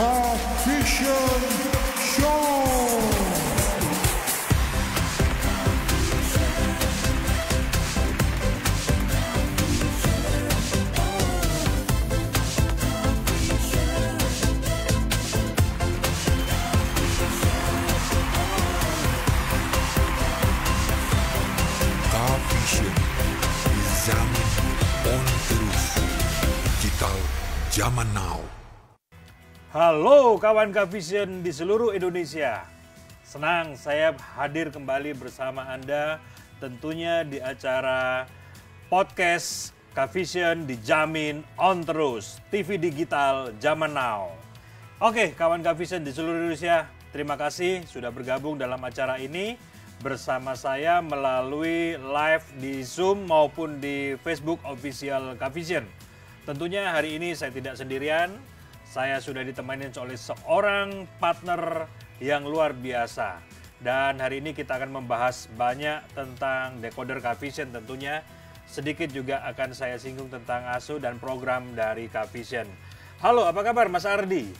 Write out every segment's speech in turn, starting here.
Car Vision Show. Car Vision zaman on terus. Digital zaman now. Halo kawan Kavision di seluruh Indonesia. Senang saya hadir kembali bersama Anda tentunya di acara podcast Kavision dijamin on terus. TV digital zaman now. Oke kawan Kavision di seluruh Indonesia, terima kasih sudah bergabung dalam acara ini bersama saya melalui live di Zoom maupun di Facebook Official Kavision. Tentunya hari ini saya tidak sendirian. Saya sudah ditemani oleh seorang partner yang luar biasa. Dan hari ini kita akan membahas banyak tentang decoder Kavision tentunya. Sedikit juga akan saya singgung tentang ASU dan program dari Kavision. Halo, apa kabar Mas Ardi?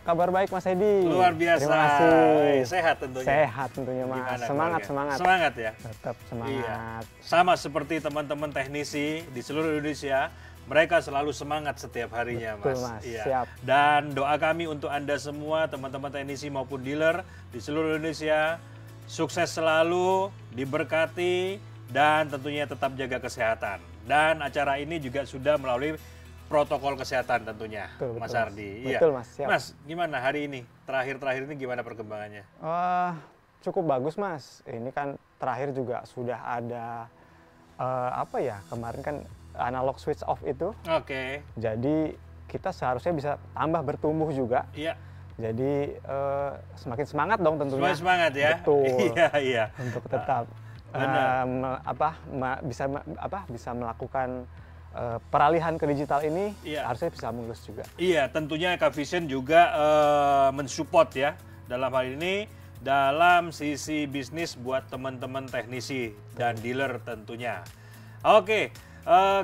Kabar baik Mas Edi. Luar biasa. Terima kasih. Sehat tentunya. Sehat tentunya Mas. Gimana Semangat, keluarga? semangat. Semangat ya? Tetap semangat. Iya. Sama seperti teman-teman teknisi di seluruh Indonesia. Mereka selalu semangat setiap harinya, Betul, Mas. Mas. Iya. Siap. Dan doa kami untuk Anda semua, teman-teman teknisi maupun dealer di seluruh Indonesia, sukses selalu, diberkati, dan tentunya tetap jaga kesehatan. Dan acara ini juga sudah melalui protokol kesehatan tentunya, Betul, Mas betul, Ardi. Mas. Iya. Betul, Mas. Siap. Mas, gimana hari ini? Terakhir-terakhir ini gimana perkembangannya? Cukup bagus Mas. Ini kan terakhir juga sudah ada kemarin kan analog switch off itu. Oke. Jadi kita seharusnya bisa tambah bertumbuh juga. Iya. Jadi semakin semangat dong tentunya. Semakin semangat ya. Betul. Iya, iya. Untuk tetap benar. bisa melakukan peralihan ke digital ini. Iya. Harusnya bisa mulus juga. Iya, tentunya Kavision juga mensupport ya dalam hal ini dalam sisi bisnis buat teman-teman teknisi dan dealer tentunya. Oke,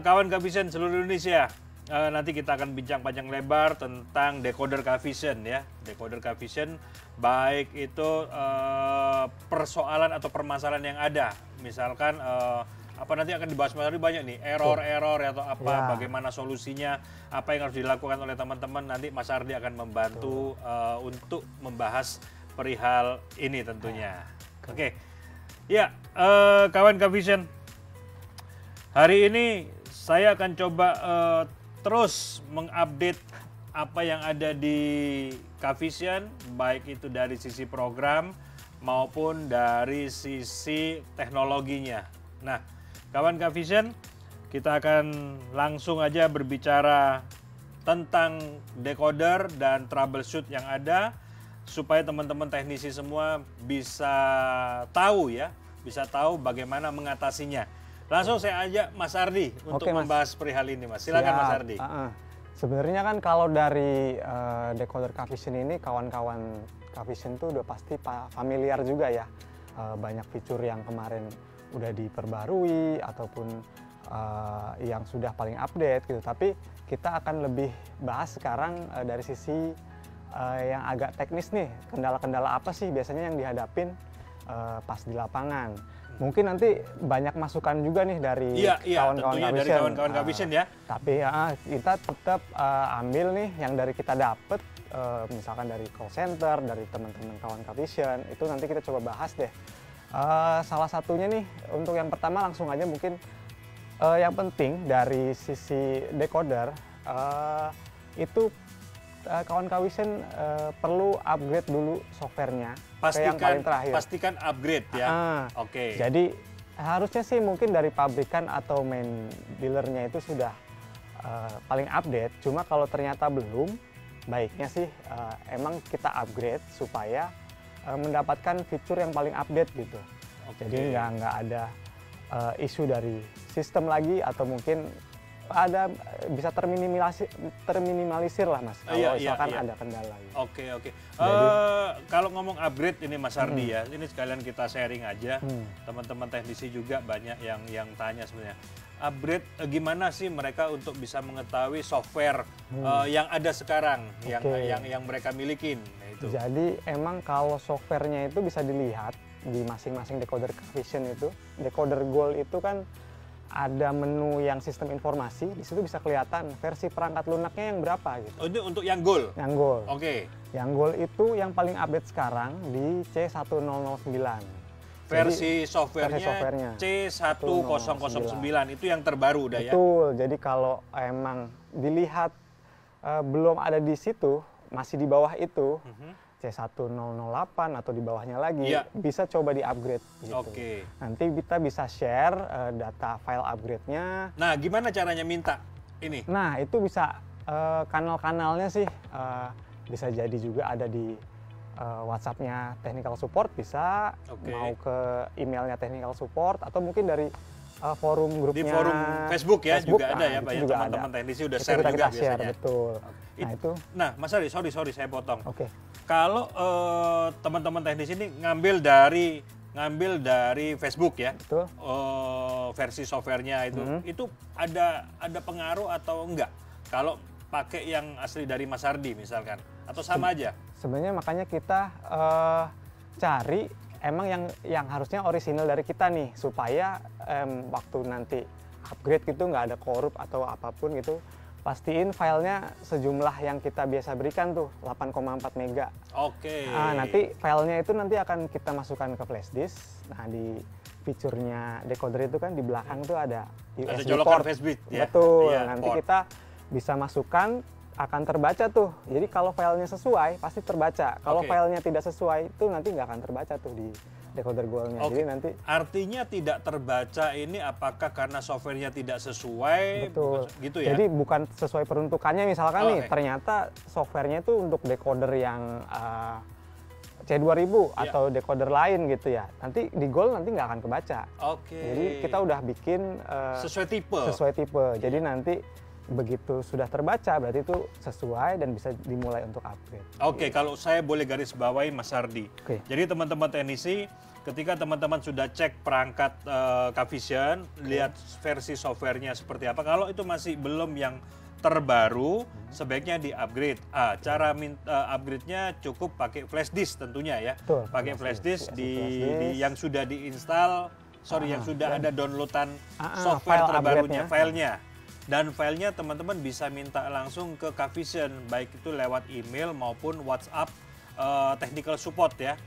kawan Kavision seluruh Indonesia, nanti kita akan bincang panjang lebar tentang decoder Kavision ya. Decoder Kavision baik itu persoalan atau permasalahan yang ada. Misalkan apa nanti akan dibahas Mas Ardi banyak nih, error atau apa, Ya. bagaimana solusinya, apa yang harus dilakukan oleh teman-teman. Nanti Mas Ardi akan membantu untuk membahas perihal ini tentunya. Oke. Ya, kawan Kavision, hari ini saya akan coba terus mengupdate apa yang ada di Kavision, baik itu dari sisi program maupun dari sisi teknologinya. Nah, kawan Kavision, kita akan langsung aja berbicara tentang decoder dan troubleshoot yang ada supaya teman-teman teknisi semua bisa tahu ya, bisa tahu bagaimana mengatasinya. Langsung saya ajak Mas Ardi untuk Oke, Mas. membahas perihal ini, Mas. Silakan Siap. Mas Ardi. Sebenarnya kan kalau dari decoder Kavision ini, kawan-kawan Kavision tuh udah pasti familiar juga ya. Banyak fitur yang kemarin udah diperbarui ataupun yang sudah paling update gitu. Tapi kita akan lebih bahas sekarang dari sisi yang agak teknis nih. Kendala-kendala apa sih biasanya yang dihadapin pas di lapangan. Mungkin nanti banyak masukan juga nih dari kawan-kawan tentunya Kavision. dari kawan-kawan Kavision ya. Tapi kita tetap ambil nih yang dari kita dapet, misalkan dari call center, dari teman-teman kawan Kavision, itu nanti kita coba bahas deh. Salah satunya nih, untuk yang pertama langsung aja mungkin yang penting dari sisi decoder, itu kawan Kavision perlu upgrade dulu softwarenya ke yang paling terakhir. Pastikan upgrade ya. Oke. Jadi harusnya sih mungkin dari pabrikan atau main dealernya itu sudah paling update. Cuma kalau ternyata belum, baiknya sih emang kita upgrade supaya mendapatkan fitur yang paling update gitu. Jadi nggak ada isu dari sistem lagi atau mungkin ada bisa terminimalisir lah Mas kalau misalkan ada kendala. Oke. Kalau ngomong upgrade ini Mas Ardi ya, ini sekalian kita sharing aja. Teman-teman teknisi juga banyak yang tanya sebenarnya. upgrade gimana sih mereka untuk bisa mengetahui software yang ada sekarang, yang mereka milikin. Nah, itu. Jadi emang kalau softwarenya itu bisa dilihat di masing-masing decoder Cavision itu. Decoder Gold itu kan ada menu yang sistem informasi, di situ bisa kelihatan versi perangkat lunaknya yang berapa gitu. Oh, ini untuk yang Gold? Yang Gold. Oke. Yang Gold itu yang paling update sekarang di C1009. Versi softwarenya C1009 itu yang terbaru udah ya? Betul, jadi kalau emang dilihat belum ada di situ, masih di bawah itu, C1008 atau di bawahnya lagi, bisa coba di-upgrade gitu. Oke. Nanti kita bisa share data file upgrade-nya. Nah, gimana caranya minta ini? Nah, itu bisa kanal-kanalnya sih, bisa jadi juga ada di WhatsApp-nya technical support bisa, mau ke emailnya technical support, atau mungkin dari forum grupnya. Di forum Facebook ya, juga ada ya, Pak ya, teman-teman teknisi udah share juga share, biasanya. Betul. Nah, itu. Nah, Mas Ari, sorry saya potong. Oke. Kalau teman-teman teknisi ini ngambil dari Facebook ya, betul. Versi softwarenya itu ada pengaruh atau enggak? Kalau pakai yang asli dari Mas Ardi misalkan, atau sama aja? Sebenarnya makanya kita cari emang yang harusnya orisinal dari kita nih, supaya waktu nanti upgrade gitu nggak ada korup atau apapun gitu. Pastiin filenya sejumlah yang kita biasa berikan tuh, 8,4 mega. Oke. Nah, nanti filenya itu nanti akan kita masukkan ke flash disk. Nah, di fiturnya decoder itu kan di belakang tuh ada USB port. Ya? Betul. Ya, nanti port. kita bisa masukkan, akan terbaca tuh. Jadi kalau filenya sesuai, pasti terbaca. Kalau filenya tidak sesuai, itu nanti nggak akan terbaca tuh di decoder Gold-nya. Jadi nanti artinya tidak terbaca ini apakah karena softwarenya tidak sesuai? Betul. Gitu ya? Jadi bukan sesuai peruntukannya misalkan nih, ternyata softwarenya itu untuk decoder yang C2000 atau decoder lain gitu ya. Nanti di Gold nanti nggak akan kebaca. Jadi kita udah bikin sesuai tipe. Jadi nanti begitu sudah terbaca berarti itu sesuai dan bisa dimulai untuk upgrade. Kalau saya boleh garis bawahi Mas Ardi. Jadi teman-teman teknisi, ketika teman-teman sudah cek perangkat Cavision, lihat versi softwarenya seperti apa. Kalau itu masih belum yang terbaru, sebaiknya di-upgrade. Cara upgrade-nya cukup pakai flash disk tentunya ya. Pakai flash disk yang sudah diinstal, yang sudah ada downloadan software terbarunya, filenya. Dan filenya teman-teman bisa minta langsung ke Cavision, baik itu lewat email maupun WhatsApp technical support ya.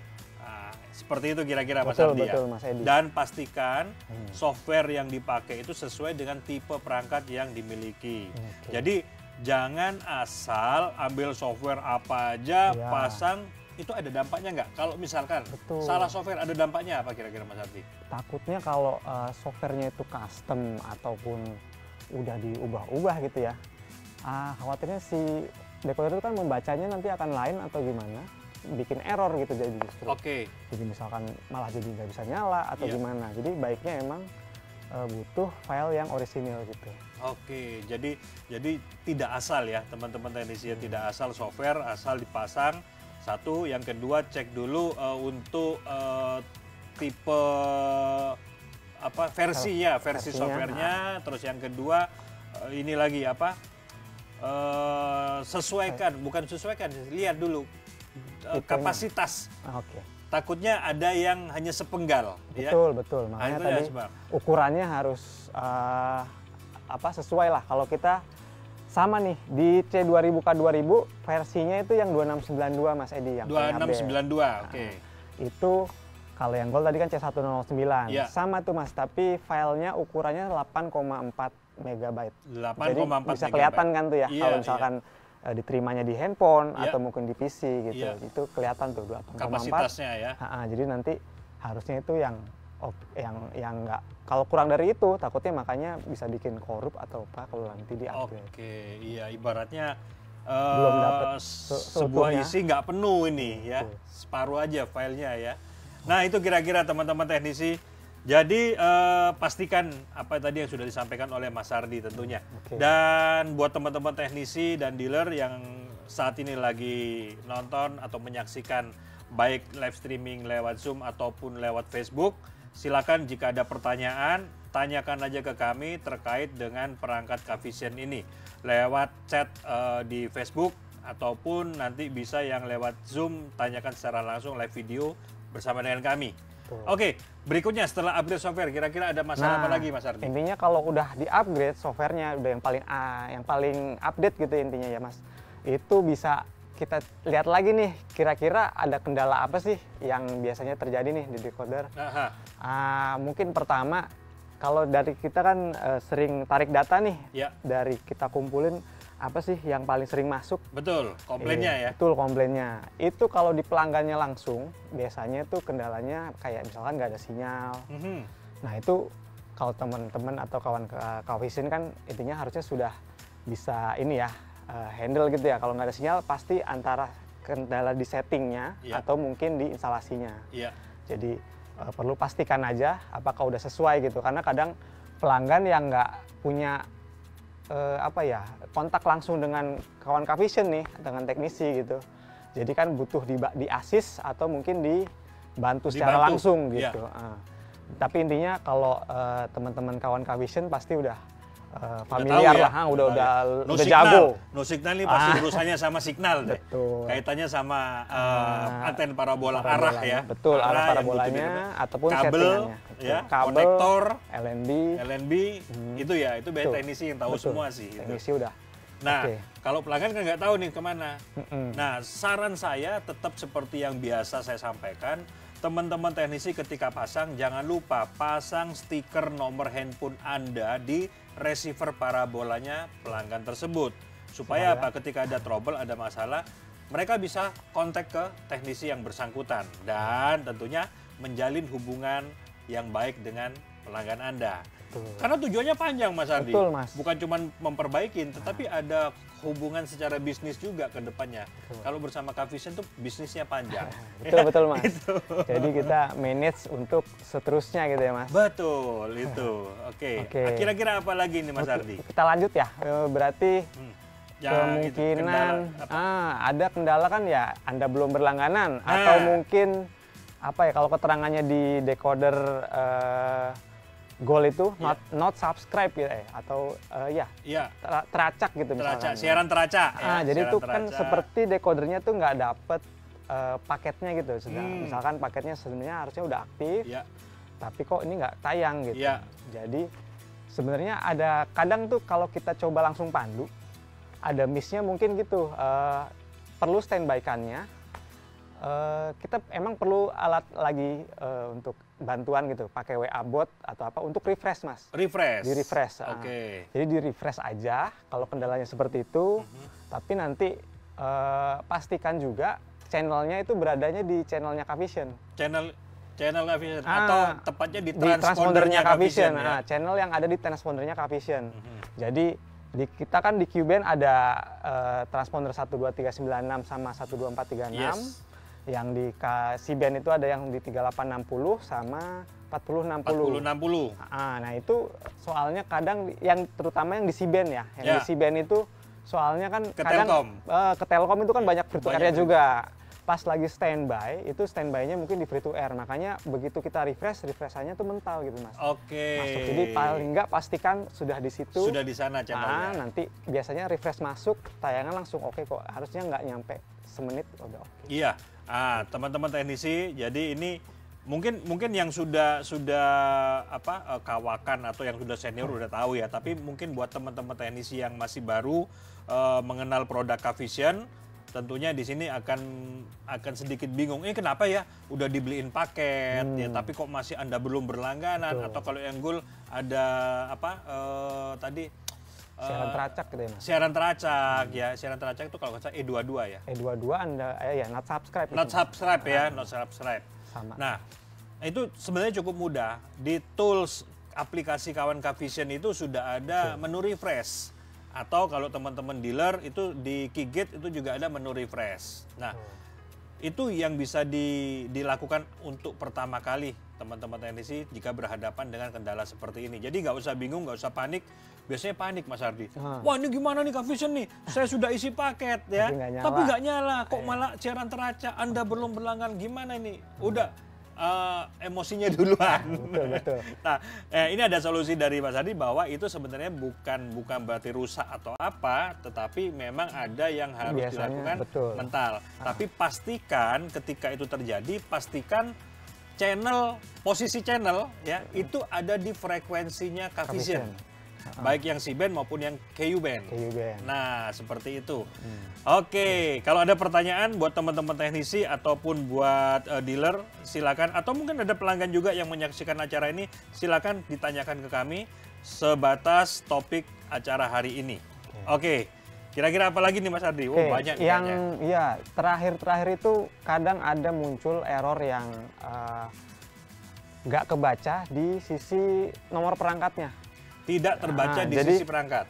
Seperti itu kira-kira Mas Ardi ya. Dan pastikan software yang dipakai itu sesuai dengan tipe perangkat yang dimiliki. Jadi jangan asal ambil software apa aja, pasang, itu ada dampaknya nggak? Kalau misalkan salah software, ada dampaknya apa kira-kira Mas Ardi? Takutnya kalau softwarenya itu custom ataupun udah diubah-ubah gitu ya, khawatirnya si decoder itu kan membacanya nanti akan lain atau gimana, bikin error gitu jadi justru. Jadi misalkan malah jadi nggak bisa nyala atau gimana. Jadi baiknya emang butuh file yang orisinil gitu. Jadi tidak asal ya teman-teman teknisi, tidak asal software asal dipasang. Satu, yang kedua cek dulu untuk tipe versi softwarenya. Terus yang kedua ini lagi sesuaikan, lihat dulu kapasitas. Takutnya ada yang hanya sepenggal. Betul. Makanya tadi ukurannya harus sesuai lah. Kalau kita sama nih di C2000 K2000 versinya itu yang 2692 Mas Edi, yang 2692. Itu kalau yang Gold tadi kan C1009, sama tuh Mas, tapi filenya ukurannya 8,4 megabyte. Jadi bisa kelihatan kan tuh ya, kalau misalkan diterimanya di handphone atau mungkin di PC gitu, itu kelihatan tuh 8,4. Kapasitasnya ya. Jadi nanti harusnya itu yang nggak, kalau kurang dari itu takutnya makanya bisa bikin korup atau apa kalau nanti di-upgrade. Ibaratnya belum dapat sebuah isi nggak penuh ini ya, separuh aja filenya ya. Nah itu kira-kira teman-teman teknisi. Jadi pastikan apa tadi yang sudah disampaikan oleh Mas Ardi tentunya. Dan buat teman-teman teknisi dan dealer yang saat ini lagi nonton atau menyaksikan baik live streaming lewat Zoom ataupun lewat Facebook, silakan jika ada pertanyaan tanyakan aja ke kami terkait dengan perangkat Kavision ini lewat chat di Facebook ataupun nanti bisa yang lewat Zoom tanyakan secara langsung live video bersama dengan kami. Oke, berikutnya setelah upgrade software kira-kira ada masalah apa lagi Mas Ardi? Intinya kalau udah di-upgrade softwarenya udah yang paling update gitu intinya ya Mas. Itu bisa kita lihat lagi nih kira-kira ada kendala apa sih yang biasanya terjadi nih di decoder. Mungkin pertama kalau dari kita kan sering tarik data nih dari kita kumpulin apa sih yang paling sering masuk? Betul, komplainnya ya. Betul, komplainnya. Itu kalau di pelanggannya langsung, biasanya itu kendalanya kayak misalkan nggak ada sinyal. Nah itu kalau teman-teman atau kawan Kavision kan intinya harusnya sudah bisa ini ya, handle gitu ya. Kalau nggak ada sinyal pasti antara kendala di settingnya atau mungkin di instalasinya. Jadi perlu pastikan aja apakah udah sesuai gitu. Karena kadang pelanggan yang nggak punya kontak langsung dengan kawan Kavision nih, dengan teknisi gitu. Jadi kan butuh di assist atau mungkin dibantu secara langsung gitu. Tapi intinya kalau teman-teman kawan Kavision pasti udah familiar lah, udah jago. No signal ini pasti urusannya sama signal deh. Betul. Kaitannya sama anten parabola arah ya. Betul, arah parabolanya ataupun kabel settingannya. Ya, kabel, konektor, LNB, itu ya, itu biar teknisi yang tahu semua sih. Teknisi udah. Nah, kalau pelanggan kan nggak tahu nih kemana. Nah, saran saya tetap seperti yang biasa saya sampaikan, teman-teman teknisi ketika pasang jangan lupa pasang stiker nomor handphone Anda di receiver parabolanya pelanggan tersebut. Supaya apa? Ketika ada trouble, ada masalah, mereka bisa kontak ke teknisi yang bersangkutan dan tentunya menjalin hubungan yang baik dengan pelanggan Anda. Karena tujuannya panjang Mas Ardi. Betul, Mas. Bukan cuma memperbaikin, tetapi ada hubungan secara bisnis juga ke depannya. Kalau bersama Kavision tuh bisnisnya panjang. Betul Mas. Jadi kita manage untuk seterusnya gitu ya Mas. Betul, itu. Oke. Kira-kira apa lagi nih Mas Ardi? Kita lanjut ya. Berarti kemungkinan ada kendala kan ya Anda belum berlangganan atau mungkin kalau keterangannya di decoder Gold itu not subscribe gitu atau teracak gitu misalkan. Siaran teracak. Jadi itu kan seperti decodernya tuh nggak dapet paketnya gitu. Misalkan paketnya sebenarnya harusnya udah aktif, tapi kok ini nggak tayang gitu. Jadi sebenarnya ada kadang tuh kalau kita coba langsung pandu, ada miss-nya mungkin gitu. Perlu standby-kannya. Kita emang perlu alat lagi untuk bantuan gitu, pakai WA bot atau apa untuk refresh Mas. Refresh? Di refresh. Jadi di refresh aja kalau kendalanya seperti itu, tapi nanti pastikan juga channelnya itu beradanya di channelnya Kavision. Channel Kavision atau tepatnya di transpondernya Kavision. Channel yang ada di transpondernya Kavision. Jadi kita kan di Q-band ada transponder 12396 sama 12436. Yang di C-band itu ada yang di 3860 sama 4060. Nah itu soalnya kadang yang terutama yang di C-band ya. Yang di C-band itu soalnya kan ke Telkom itu kan banyak free to air juga. Pas lagi standby, itu standby-nya mungkin di free to air. Makanya begitu kita refresh-nya tuh mental gitu Mas. Masuk. Jadi paling nggak pastikan sudah di situ. Sudah di sana channelnya. Nanti biasanya refresh masuk, tayangan langsung oke kok. Harusnya nggak nyampe semenit udah oke. Iya. Teman-teman teknisi, jadi ini mungkin yang sudah kawakan atau yang sudah senior udah tahu ya, tapi mungkin buat teman-teman teknisi yang masih baru mengenal produk Kavision, tentunya di sini akan sedikit bingung. Kenapa ya udah dibeliin paket ya, tapi kok masih Anda belum berlangganan? Atau kalau yang Gold ada siaran teracak gitu ya Mas. Siaran teracak ya, siaran teracak itu kalau nggak salah E22 ya. E22 Anda not subscribe. Not subscribe ya, not subscribe. Sama. Nah, itu sebenarnya cukup mudah. Di tools aplikasi kawan Kavision itu sudah ada menu refresh. Atau kalau teman-teman dealer itu di Kigate itu juga ada menu refresh. Nah, itu yang bisa dilakukan untuk pertama kali teman-teman teknisi jika berhadapan dengan kendala seperti ini. Jadi nggak usah bingung, nggak usah panik. Biasanya panik Mas Ardi. Wah ini gimana nih Kavision nih? Saya sudah isi paket ya, tapi nggak nyala. Kok malah siaran teracak? Anda belum berlangganan, gimana ini? Udah emosinya duluan. Betul. Nah, ini ada solusi dari Mas Hadi bahwa itu sebenarnya bukan berarti rusak atau apa, tetapi memang ada yang harus Biasanya, dilakukan betul. mental. Tapi pastikan ketika itu terjadi, pastikan posisi channel ya itu ada di frekuensinya K-Vision. Baik yang C-band maupun yang KU-band. Nah, seperti itu. Oke, kalau ada pertanyaan buat teman-teman teknisi ataupun buat dealer, silakan. Atau mungkin ada pelanggan juga yang menyaksikan acara ini, silakan ditanyakan ke kami sebatas topik acara hari ini. Oke, kira-kira apa lagi nih Mas Ardi? Oh, banyak nih yang kayaknya. ya terakhir itu kadang ada muncul error yang nggak kebaca di sisi nomor perangkatnya. Tidak terbaca di jadi, sisi perangkat.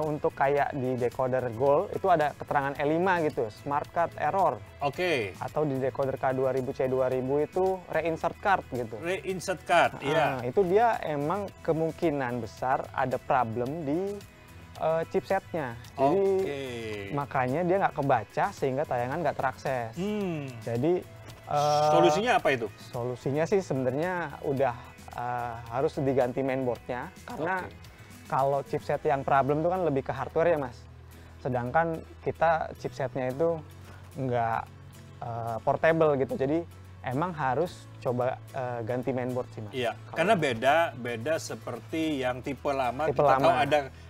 Untuk kayak di decoder Gold itu ada keterangan E5 gitu, smart card error. Oke. Atau di decoder K2000 C2000 itu reinsert card gitu. Reinsert card, iya. Itu dia emang kemungkinan besar ada problem di chipsetnya. Jadi makanya dia nggak kebaca sehingga tayangan nggak terakses. Jadi solusinya apa itu? Solusinya sih sebenarnya udah harus diganti mainboardnya karena kalau chipset yang problem itu kan lebih ke hardware ya Mas. Sedangkan kita chipsetnya itu nggak portable gitu. Jadi emang harus coba ganti mainboard sih Mas. Iya, karena beda seperti yang tipe lama. Tipe kita lama. tahu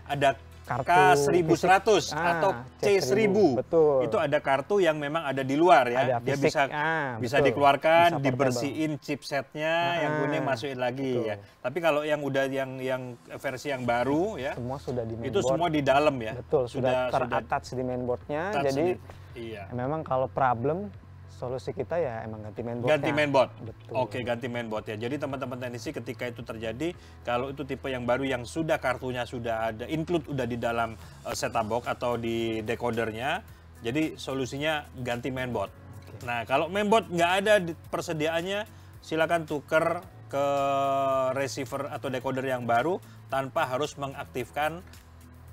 ada K1100 atau C1000. Betul. Itu ada kartu yang memang ada di luar ya. Ada dia fisik. bisa dikeluarkan, Bisa dibersihin chipsetnya, yang kuning masukin lagi ya. Tapi kalau yang udah yang versi yang baru ya, semua sudah di mainboard. itu semua di dalam ya. Betul, sudah ter-attach di mainboardnya. Jadi memang kalau problem solusi kita ya emang ganti mainboardnya. Ganti mainboard. Betul. Oke, ganti mainboard ya. Jadi teman-teman teknisi ketika itu terjadi, kalau itu tipe yang baru yang sudah kartunya sudah ada, include udah di dalam set-top box atau di decodernya, jadi solusinya ganti mainboard. Nah, kalau mainboard nggak ada persediaannya, silakan tuker ke receiver atau decoder yang baru tanpa harus mengaktifkan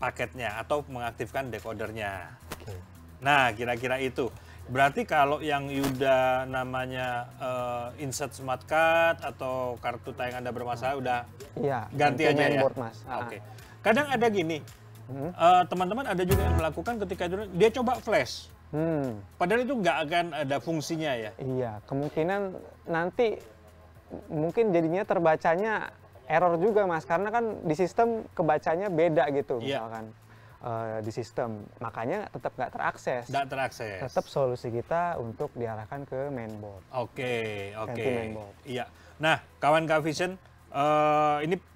paketnya atau mengaktifkan decodernya. Nah, kira-kira itu. Berarti kalau yang udah namanya insert smart card atau kartu tayang Anda bermasalah udah ganti aja ya. Mas. Oke. Kadang ada gini, teman-teman ada juga yang melakukan ketika itu dia coba flash. Padahal itu nggak akan ada fungsinya ya. Iya, kemungkinan nanti mungkin jadinya terbacanya error juga Mas, karena kan di sistem kebacanya beda gitu misalkan. Di sistem, makanya tetap nggak terakses. Nggak terakses. Tetap solusi kita untuk diarahkan ke mainboard. Oke. Ganti mainboard. Iya. Nah, kawan K-Vision,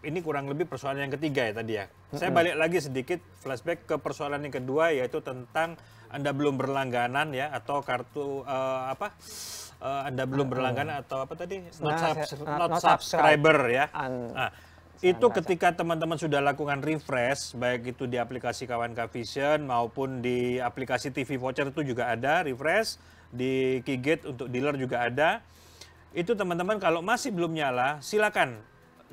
ini kurang lebih persoalan yang ketiga ya tadi ya. Saya balik lagi sedikit flashback ke persoalan yang kedua, yaitu tentang Anda belum berlangganan ya, atau kartu Anda belum berlangganan atau apa tadi? Not subscriber ya. Nah, itu ketika teman-teman sudah lakukan refresh, baik itu di aplikasi kawan K-Vision maupun di aplikasi TV Voucher itu juga ada refresh, di Kigate untuk dealer juga ada. Itu teman-teman kalau masih belum nyala, silakan.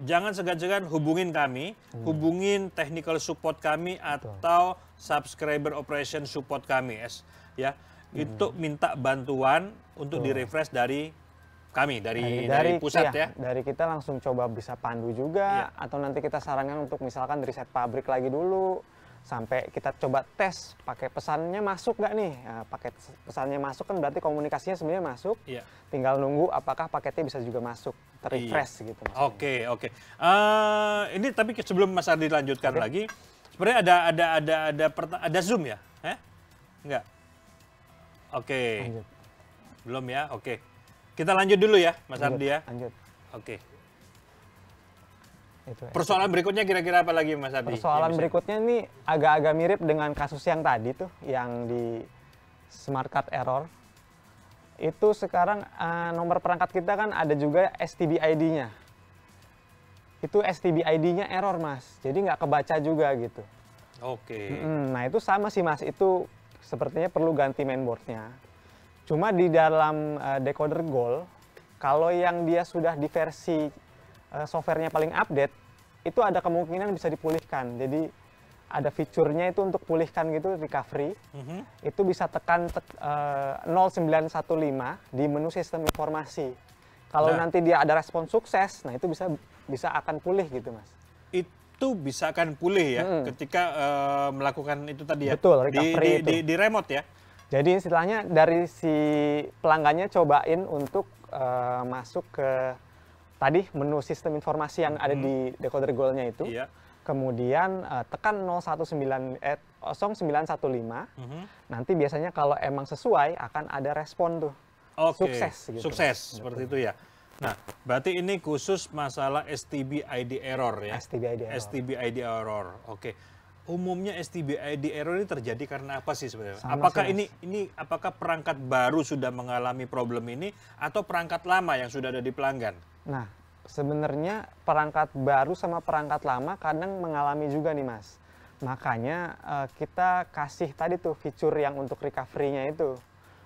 Jangan segan-segan hubungin kami, hubungin technical support kami atau subscriber operation support kami ya. Itu minta bantuan untuk di-refresh dari kami, dari pusat ya. Dari kita langsung coba bisa pandu juga, atau nanti kita sarankan untuk misalkan riset pabrik lagi dulu, sampai kita coba tes pakai pesannya masuk nggak nih. Nah, pakai pesannya masuk kan berarti komunikasinya sebenarnya masuk, tinggal nunggu apakah paketnya bisa juga masuk, ter-refresh gitu. Oke. Ini tapi sebelum Mas Ardi lanjutkan lagi, sebenarnya ada Zoom ya? Enggak? Oke. Belum ya? Oke. Kita lanjut dulu ya, Mas Ardi ya. Lanjut. Oke. Persoalan berikutnya kira-kira apa lagi, Mas Ardi? Persoalan berikutnya ini agak-agak mirip dengan kasus yang tadi tuh, yang di smart card error. Itu sekarang nomor perangkat kita kan ada juga STB ID-nya. Itu STB ID-nya error, Mas. Jadi nggak kebaca juga gitu. Oke. Nah itu sama sih, Mas. Itu sepertinya perlu ganti mainboardnya. Cuma di dalam decoder Gold, kalau yang dia sudah di versi softwarenya paling update, itu ada kemungkinan bisa dipulihkan. Jadi ada fiturnya itu untuk pulihkan gitu, recovery. Itu bisa tekan 0915 di menu sistem informasi. Kalau Nah. nanti dia ada respon sukses, nah itu bisa akan pulih gitu, Mas. Itu bisa akan pulih ya ketika melakukan itu tadi ya. Betul, di, recovery itu. di remote ya. Jadi istilahnya dari si pelanggannya cobain untuk masuk ke tadi menu sistem informasi yang ada di decoder goalnya itu. Iya. Kemudian tekan 0915. Nanti biasanya kalau emang sesuai akan ada respon tuh. Oke. Sukses gitu. Sukses seperti itu ya. Nah, berarti ini khusus masalah STB ID error ya. STB ID error. STB ID error. Oke. Umumnya STB ID error ini terjadi karena apa sih sebenarnya? Sama Apakah sih, Mas. ini apakah perangkat baru sudah mengalami problem ini atau perangkat lama yang sudah ada di pelanggan? Nah, sebenarnya perangkat baru sama perangkat lama kadang mengalami juga nih, Mas. Makanya kita kasih tadi tuh fitur yang untuk recovery-nya itu.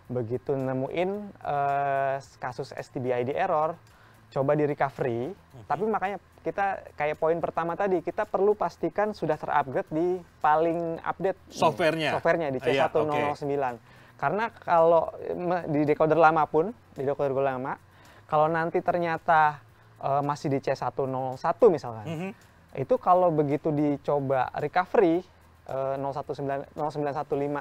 Begitu nemuin kasus STB ID error, coba di recovery. Tapi makanya kita kayak poin pertama tadi, kita perlu pastikan sudah terupgrade di paling update Softwarenya? softwarenya di Iya, C1009. Karena kalau di decoder lama pun, di decoder lama, kalau nanti ternyata masih di C101 misalkan, itu kalau begitu dicoba recovery 0915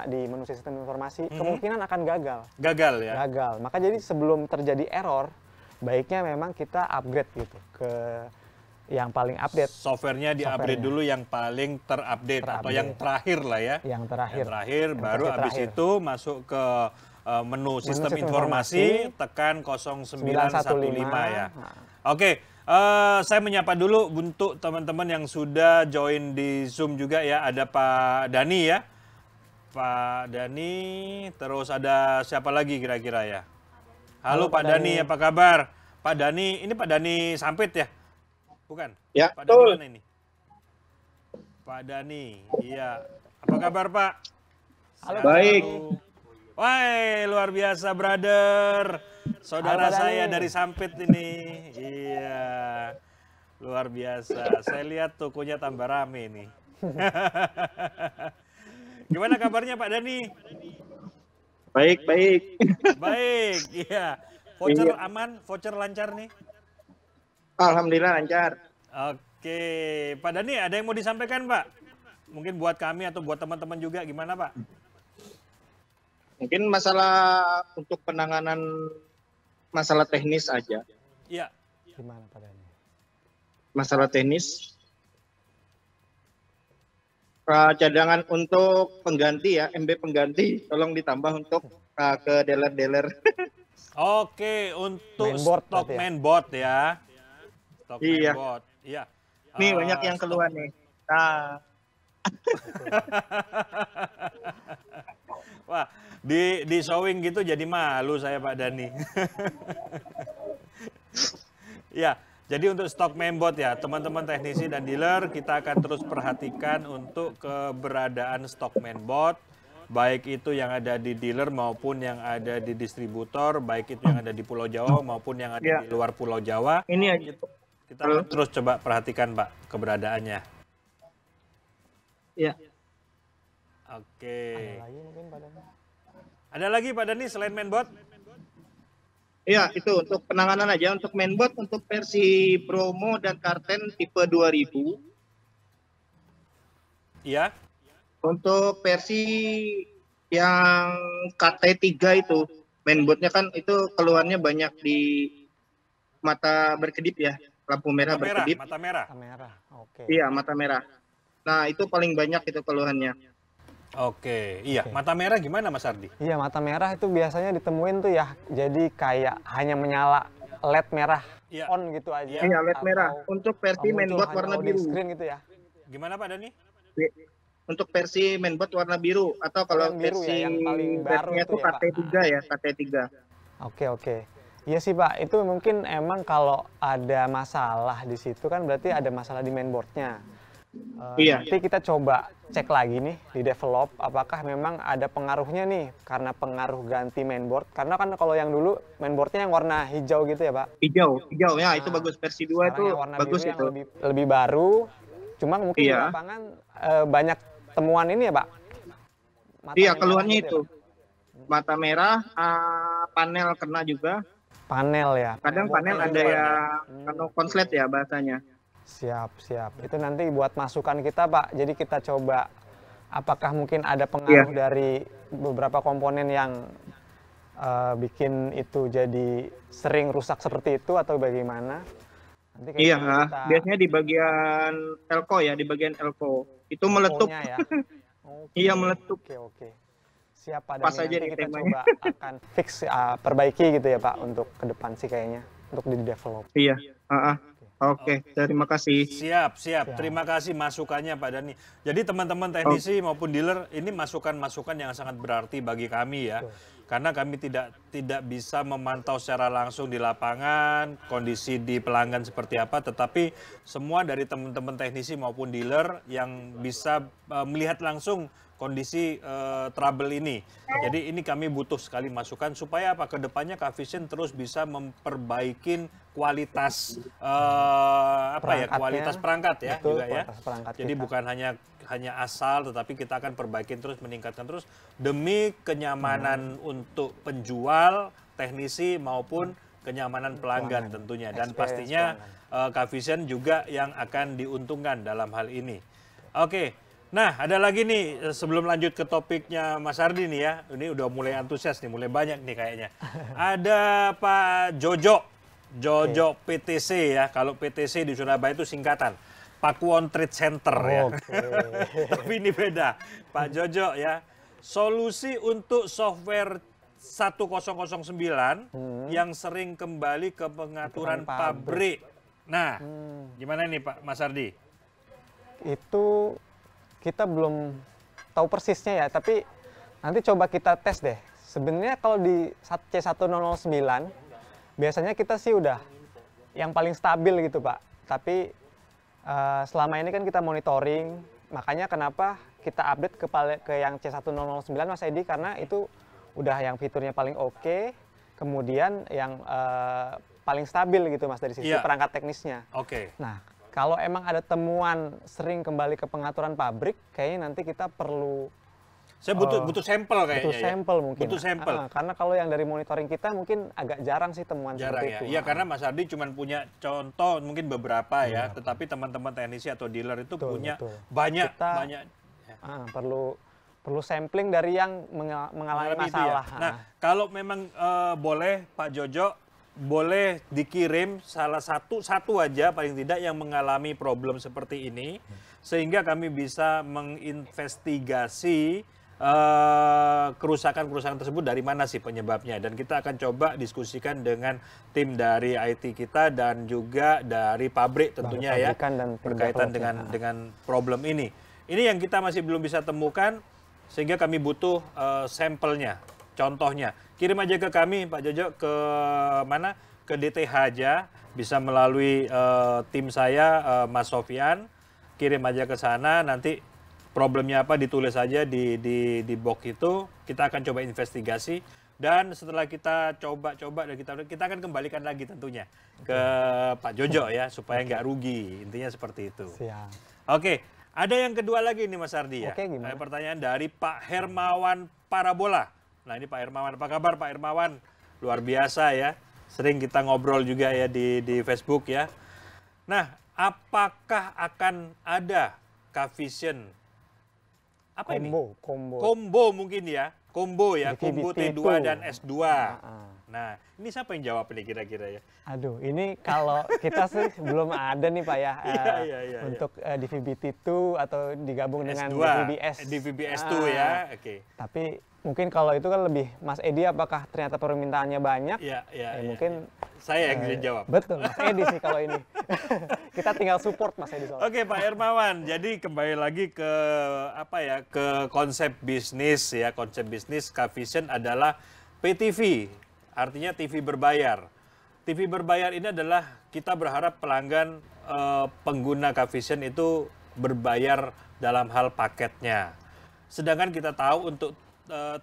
di menu sistem informasi, kemungkinan akan gagal. Gagal ya? Gagal. Maka jadi sebelum terjadi error, baiknya memang kita upgrade gitu ke yang paling update. Softwarenya di-upgrade dulu yang paling terupdate atau yang terakhir lah ya. Yang terakhir. Yang terakhir, Yang baru versi habis terakhir. itu masuk ke menu sistem sistem informasi, informasi, tekan 0915 ya. Nah. Oke, saya menyapa dulu untuk teman-teman yang sudah join di Zoom juga ya. Ada Pak Dani ya. Pak Dani, terus ada siapa lagi kira-kira ya? Halo Pak Dani, apa kabar? Pak Dani, ini Pak Dani Sampit ya? Bukan? Ya, Pak Dani mana ini? Pak Dani, iya. Apa kabar Pak? Halo, baik. Wah, luar biasa brother. Saudara Halo, Pak saya Dani. dari Sampit ini. Iya. Luar biasa. Saya lihat tokonya tambah rame nih. Gimana kabarnya Pak Dani? Baik, baik. Baik, iya. Voucher aman, voucher lancar nih. Alhamdulillah lancar. Oke, Pak Dani ada yang mau disampaikan Pak? Mungkin buat kami atau buat teman-teman juga gimana Pak? Mungkin masalah untuk penanganan masalah teknis aja. Iya. Gimana Pak Dani? Masalah teknis. Cadangan untuk pengganti ya, MB pengganti, tolong ditambah untuk ke dealer-dealer. Oke, untuk Mainboard stok berarti ya? mainboard ya. Stok Iya. mainboard. Iya. Nih banyak yang keluar nih. Nah, Wah, di showing gitu jadi malu saya Pak Dani. Ya, jadi untuk stok mainboard ya, teman-teman teknisi dan dealer, kita akan terus perhatikan untuk keberadaan stok mainboard, baik itu yang ada di dealer maupun yang ada di distributor, baik itu yang ada di Pulau Jawa maupun yang ada Ya. di luar Pulau Jawa. ini aja. Kita akan terus coba perhatikan Pak keberadaannya. Ya. Oke. Ada lagi mungkin Pak Dani? Ada lagi Pak Dani selain mainboard? Iya, itu untuk penanganan aja untuk mainboard untuk versi promo dan karten tipe 2000. Iya. Untuk versi yang KT3 itu mainboardnya kan itu keluarnya banyak di mata berkedip ya, lampu merah Mata merah, berkedip. mata merah. Kamera. Oke. Iya, mata merah. Nah, itu paling banyak itu keluhannya. Oke, iya. Oke. Mata merah gimana Mas Ardi? Iya, mata merah itu biasanya ditemuin tuh ya. Jadi kayak hanya menyala LED merah Iya. on gitu aja. Iya, LED Atau merah. Untuk versi muncul mainboard hanya warna loading biru. screen gitu ya. Gimana Pak Dani? Untuk versi mainboard warna biru atau kalau yang biru ya, versi yang paling baru versinya tuh itu ya, Pak. KT3 ya, KT3. Oke. Iya sih Pak, itu mungkin emang kalau ada masalah di situ kan berarti ada masalah di mainboardnya. Iya. Nanti kita coba cek lagi nih di develop apakah memang ada pengaruhnya nih karena pengaruh ganti mainboard. Karena kan kalau yang dulu mainboardnya yang warna hijau gitu ya Pak. Hijau ya itu Nah, bagus versi 2 Sekarang itu yang warna bagus biru itu. yang lebih baru. Cuma mungkin di Iya. lapangan banyak temuan ini ya Pak. Mata Iya, yang keluhannya merah gitu itu. ya, Pak? Mata merah, panel kena juga. Panel ya. Kadang panel ada yang konslet ya bahasanya. Siap, siap. Itu nanti buat masukan kita, Pak. Jadi kita coba apakah mungkin ada pengaruh dari beberapa komponen yang bikin itu jadi sering rusak seperti itu atau bagaimana? Nanti Iya, biasanya di bagian elko ya, di bagian elko. Itu meletup. Ya? Iya, meletup. Oke. Siap, Pak. Pas aja nanti nih kita temanya. coba akan fix, perbaiki gitu ya, Pak, untuk ke depan sih kayaknya, untuk di-develop. Iya, Oke, terima kasih. Siap. Terima kasih masukannya Pak Dani. Jadi teman-teman teknisi maupun dealer, ini masukan-masukan yang sangat berarti bagi kami ya. Karena kami tidak bisa memantau secara langsung di lapangan, kondisi di pelanggan seperti apa, tetapi semua dari teman-teman teknisi maupun dealer yang bisa melihat langsung kondisi trouble ini. Jadi ini kami butuh sekali masukan supaya apa, ke depannya Cavision terus bisa memperbaiki kualitas kualitas perangkat ya. Betul, juga ya. Jadi kita. bukan hanya asal, tetapi kita akan perbaikin terus, meningkatkan terus demi kenyamanan untuk penjual, teknisi maupun kenyamanan pelanggan tentunya. Dan pastinya Cavision juga yang akan diuntungkan dalam hal ini. Oke. Nah, ada lagi nih sebelum lanjut ke topiknya Mas Ardi nih ya. Ini udah mulai antusias nih, mulai banyak nih kayaknya. Ada Pak Jojo PTC ya. Kalau PTC di Surabaya itu singkatan Pakuwon Trade Center ya. Tapi ini beda. Pak Jojo ya. Solusi untuk software 1009 yang sering kembali ke pengaturan pabrik. Nah, gimana nih Pak Mas Ardi? Itu kita belum tahu persisnya ya, tapi nanti coba kita tes deh. Sebenarnya kalau di C1009 biasanya kita sih udah yang paling stabil gitu Pak. Tapi selama ini kan kita monitoring, makanya kenapa kita update ke yang C1009 Mas Edi, karena itu udah yang fiturnya paling oke, kemudian yang paling stabil gitu Mas dari sisi perangkat teknisnya. Nah, kalau emang ada temuan sering kembali ke pengaturan pabrik, kayaknya nanti kita perlu... Saya butuh sampel kayaknya. Butuh sampel mungkin. Butuh sampel. Karena kalau yang dari monitoring kita mungkin agak jarang sih temuan seperti itu. Iya, karena Mas Ardi cuma punya contoh mungkin beberapa ya, tetapi teman-teman teknisi atau dealer itu punya banyak. Perlu sampling dari yang mengalami masalah. Ya. Nah, kalau memang boleh Pak Jojo, boleh dikirim salah satu aja paling tidak yang mengalami problem seperti ini, sehingga kami bisa menginvestigasi kerusakan-kerusakan tersebut dari mana sih penyebabnya, dan kita akan coba diskusikan dengan tim dari IT kita dan juga dari pabrik tentunya ya, berkaitan dengan problem ini. Ini yang kita masih belum bisa temukan, sehingga kami butuh sampelnya, contohnya. Kirim aja ke kami, Pak Jojo, ke mana? Ke DTH aja, bisa melalui tim saya, Mas Sofyan. Kirim aja ke sana, nanti problemnya apa ditulis aja di box itu. Kita akan coba investigasi, dan setelah kita coba dan kita akan kembalikan lagi tentunya ke Pak Jojo ya, supaya nggak rugi. Intinya seperti itu. Siap. Oke, ada yang kedua lagi nih Mas Ardi ya. Ada pertanyaan dari Pak Hermawan Parabola. Nah, ini Pak Hermawan, apa kabar Pak Hermawan? Luar biasa ya, sering kita ngobrol juga ya di Facebook ya. Nah, apakah akan ada Cavision apa ini? Combo mungkin ya, combo T2 dan S2. Nah, ini siapa yang jawab nih kira-kira ya? Aduh, ini kalau kita sih belum ada nih Pak ya, untuk DVB-T2 atau digabung dengan DVB-S2 ya. Oke. Tapi mungkin kalau itu kan lebih Mas Edi, apakah ternyata permintaannya banyak? Mungkin saya yang bisa jawab. Betul, Mas Edi sih kalau ini. Kita tinggal support Mas Edi soalnya. Oke, Pak Hermawan. Jadi kembali lagi ke ke konsep bisnis ya. Konsep bisnis Cavision adalah PTV, artinya TV berbayar. TV berbayar ini adalah kita berharap pelanggan pengguna Cavision itu berbayar dalam hal paketnya. Sedangkan kita tahu untuk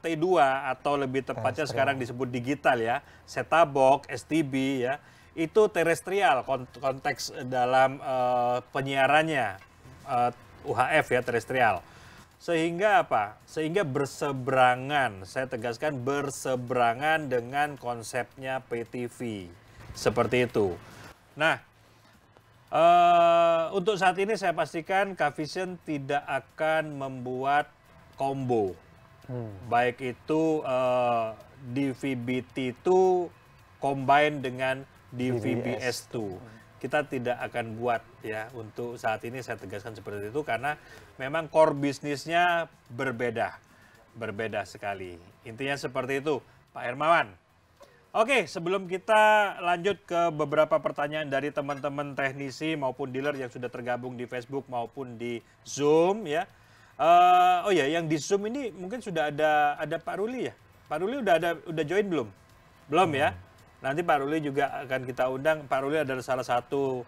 T2 atau lebih tepatnya sekarang disebut digital ya, set-top box, STB ya, itu terestrial konteks dalam penyiarannya, UHF ya, terestrial. sehingga apa? Sehingga berseberangan, saya tegaskan berseberangan dengan konsepnya PTV. Seperti itu. Nah, untuk saat ini saya pastikan Cavision tidak akan membuat combo. Baik itu DVB-T2 combine dengan DVB-S2. Kita tidak akan buat ya, untuk saat ini saya tegaskan seperti itu karena memang core bisnisnya berbeda sekali. Intinya seperti itu, Pak Hermawan. Oke, sebelum kita lanjut ke beberapa pertanyaan dari teman-teman teknisi maupun dealer yang sudah tergabung di Facebook maupun di Zoom ya. Oh ya, yang di Zoom ini mungkin sudah ada Pak Ruli ya. Pak Ruli udah join belum? Belum ya. Nanti Pak Ruli juga akan kita undang. Pak Ruli adalah salah satu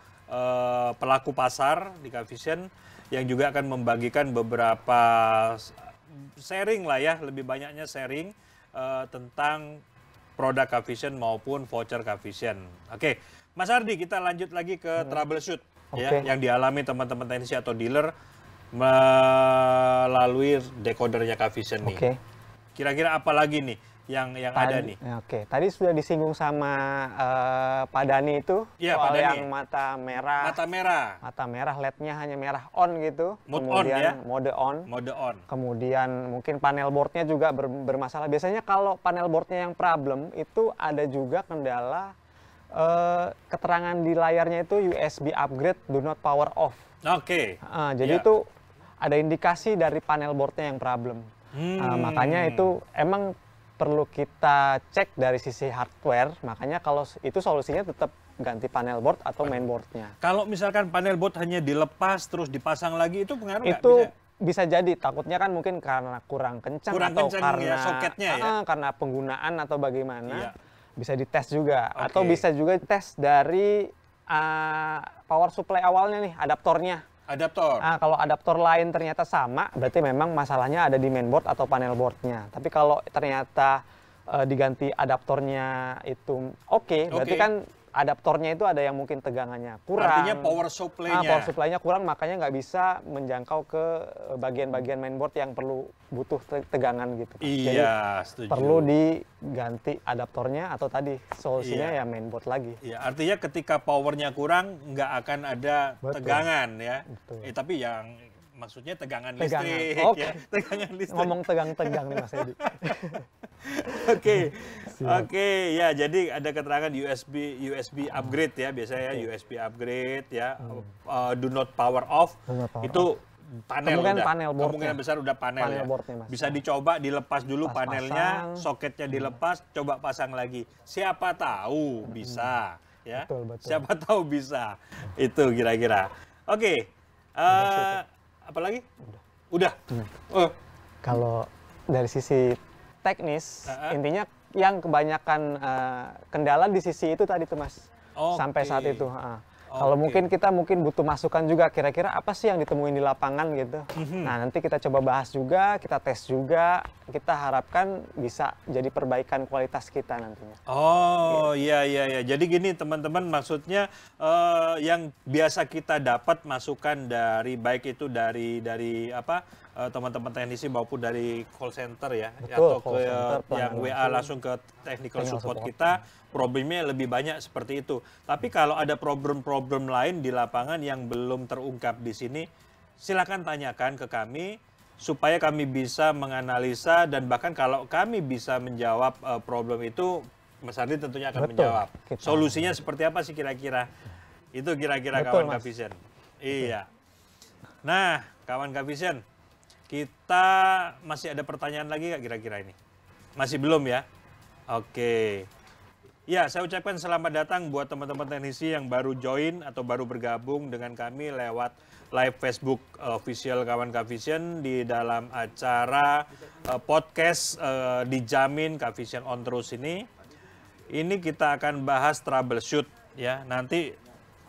pelaku pasar di Cavision yang juga akan membagikan beberapa sharing lah ya, lebih banyaknya sharing tentang produk Cavision maupun voucher Cavision. Oke, Mas Ardi, kita lanjut lagi ke troubleshoot ya, yang dialami teman-teman teknisi atau dealer melalui decodernya Cavision nih. Kira-kira apa lagi nih yang ada nih? Oke, tadi sudah disinggung sama Pak Dani itu ya, soal Pak Dani. yang mata merah. Mata merah, LED-nya hanya merah on gitu. Kemudian mode on. Mode on. Kemudian mungkin panel boardnya juga bermasalah. Biasanya kalau panel boardnya yang problem itu ada juga kendala keterangan di layarnya itu USB upgrade do not power off. Jadi itu ada indikasi dari panel boardnya yang problem. Makanya itu emang perlu kita cek dari sisi hardware, makanya kalau itu solusinya tetap ganti panel board atau mainboardnya. Kalau misalkan panel board hanya dilepas terus dipasang lagi, itu pengaruh nggak? Itu bisa jadi, takutnya kan mungkin karena kurang kencang atau karena ya, soketnya ya? Karena penggunaan atau bagaimana, bisa dites juga. Atau bisa juga tes dari power supply awalnya nih, adaptornya. Kalau adaptor lain ternyata sama, berarti memang masalahnya ada di mainboard atau panel boardnya. Tapi kalau ternyata diganti adaptornya itu berarti kan adaptornya itu ada yang mungkin tegangannya kurang. Artinya power supply-nya kurang, makanya nggak bisa menjangkau ke bagian-bagian mainboard yang butuh tegangan gitu. Iya, setuju. Perlu diganti adaptornya atau tadi solusinya ya mainboard lagi. Iya, artinya ketika powernya kurang nggak akan ada tegangan ya. Tapi yang maksudnya tegangan listrik ya. Tegangan listrik. Ngomong tegang-tegang nih Mas Edi. Oke, ya jadi ada keterangan USB upgrade ya, biasanya USB upgrade ya, do not power off. Itu kemungkinan besar udah panel ya. Bisa dicoba dilepas dulu panelnya, soketnya dilepas, coba pasang lagi. Siapa tahu bisa ya. Betul. Siapa tahu bisa. Itu kira-kira. Oke. Apalagi? Udah. Kalau dari sisi teknis, intinya yang kebanyakan kendala di sisi itu tadi tuh Mas. Sampai saat itu. Kalau mungkin kita butuh masukan juga, kira-kira apa sih yang ditemuin di lapangan gitu. Nah, nanti kita coba bahas juga, kita tes juga, kita harapkan bisa jadi perbaikan kualitas kita nantinya. Iya. Jadi gini teman-teman, maksudnya yang biasa kita dapat masukan dari baik itu dari teman-teman teknisi maupun dari call center ya. Betul, atau yang WA langsung ke technical support kita. Problemnya lebih banyak seperti itu. Tapi kalau ada problem-problem lain di lapangan yang belum terungkap di sini, silakan tanyakan ke kami supaya kami bisa menganalisa, dan bahkan kalau kami bisa menjawab problem itu, Mas Ardi tentunya akan menjawab. Solusinya seperti apa sih kira-kira? Itu kira-kira kawan Cavision. Iya. Nah, kawan Cavision, kita masih ada pertanyaan lagi nggak kira-kira ini? Masih belum ya? Oke. Ya, saya ucapkan selamat datang buat teman-teman teknisi yang baru join atau baru bergabung dengan kami lewat live Facebook official kawan Cavision di dalam acara podcast Dijamin Cavision On Terus ini. Ini kita akan bahas troubleshoot ya. Nanti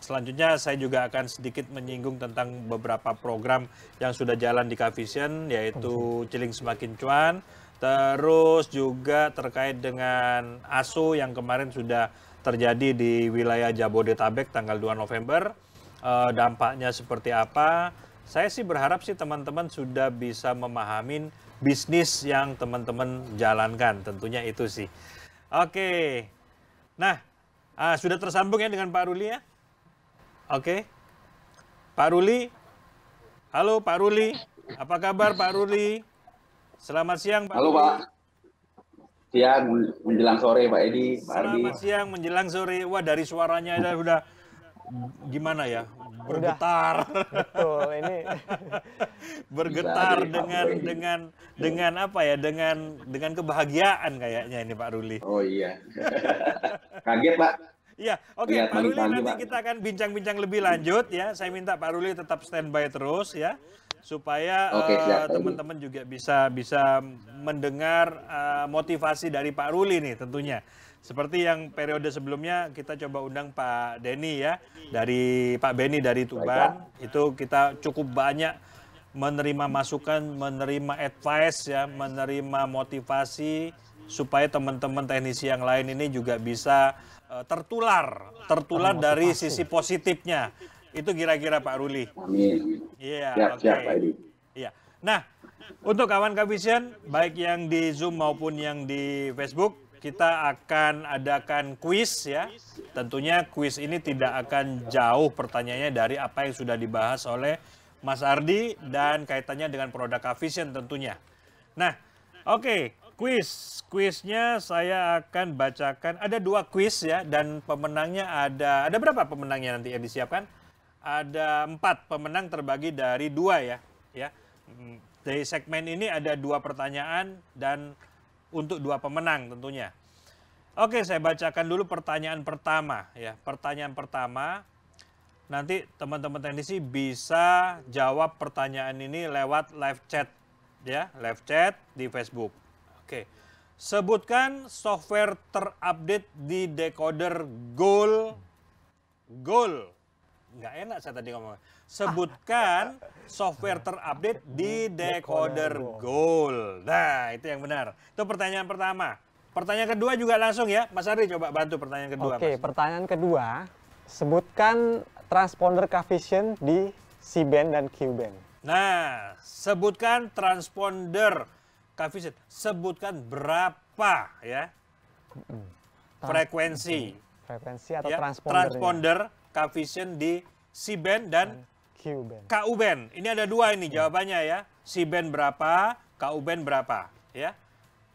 selanjutnya saya juga akan sedikit menyinggung tentang beberapa program yang sudah jalan di Cavision, yaitu Ciling Semakin Cuan. Terus juga terkait dengan ASO yang kemarin sudah terjadi di wilayah Jabodetabek tanggal 2 November. Dampaknya seperti apa, Saya sih berharap sih teman-teman sudah bisa memahamin bisnis yang teman-teman jalankan. Tentunya itu sih. Oke. Nah, sudah tersambung ya dengan Pak Ruli ya? Oke. Pak Ruli. Halo Pak Ruli. Apa kabar Pak Ruli? Selamat siang Pak. Halo Pak. Siang menjelang sore Pak Edi. Selamat siang menjelang sore. Wah, dari suaranya udah gimana ya? Bergetar. Betul, ini bergetar dengan apa ya? Dengan kebahagiaan kayaknya ini Pak Ruli. Oh iya. Kaget Pak. Iya, oke Pak Ruli, nanti kita akan bincang-bincang lebih lanjut ya. Saya minta Pak Ruli tetap standby terus ya, supaya teman-teman juga bisa mendengar motivasi dari Pak Ruli nih tentunya. Seperti yang periode sebelumnya kita coba undang Pak Denny ya, dari Pak Benny dari Tuban. Itu kita cukup banyak menerima masukan, menerima advice ya, menerima motivasi supaya teman-teman teknisi yang lain ini juga bisa tertular dari sisi positifnya. Itu kira-kira Pak Ruli. Amin. Iya, oke. Iya. Nah, untuk kawan Kavision, baik yang di Zoom maupun yang di Facebook, kita akan adakan kuis ya. Tentunya kuis ini tidak akan jauh pertanyaannya dari apa yang sudah dibahas oleh Mas Ardi dan kaitannya dengan produk Kavision tentunya. Nah, oke. Kuisnya saya akan bacakan. Ada 2 kuis ya, dan pemenangnya ada berapa pemenangnya nanti yang disiapkan? Ada 4 pemenang terbagi dari 2 ya. Dari segmen ini ada 2 pertanyaan dan untuk 2 pemenang tentunya. Oke, saya bacakan dulu pertanyaan pertama ya. Pertanyaan pertama, nanti teman-teman teknisi bisa jawab pertanyaan ini lewat live chat ya, live chat di Facebook. Oke, sebutkan software terupdate di decoder Gold. Nggak enak saya tadi ngomong. Sebutkan software terupdate di decoder Gold. Nah, itu yang benar. Itu pertanyaan pertama. Pertanyaan kedua juga langsung ya, Mas Ardi coba bantu pertanyaan kedua. Oke, Mas. pertanyaan kedua. Sebutkan transponder Kavision di C-band dan Q-band. Nah, sebutkan transponder Kavision. Sebutkan berapa ya frekuensi atau ya, transpondernya. transponder Kavision di C-band dan Q-band. KU-band. Ini ada 2 ini jawabannya ya. C-band berapa, KU-band berapa ya.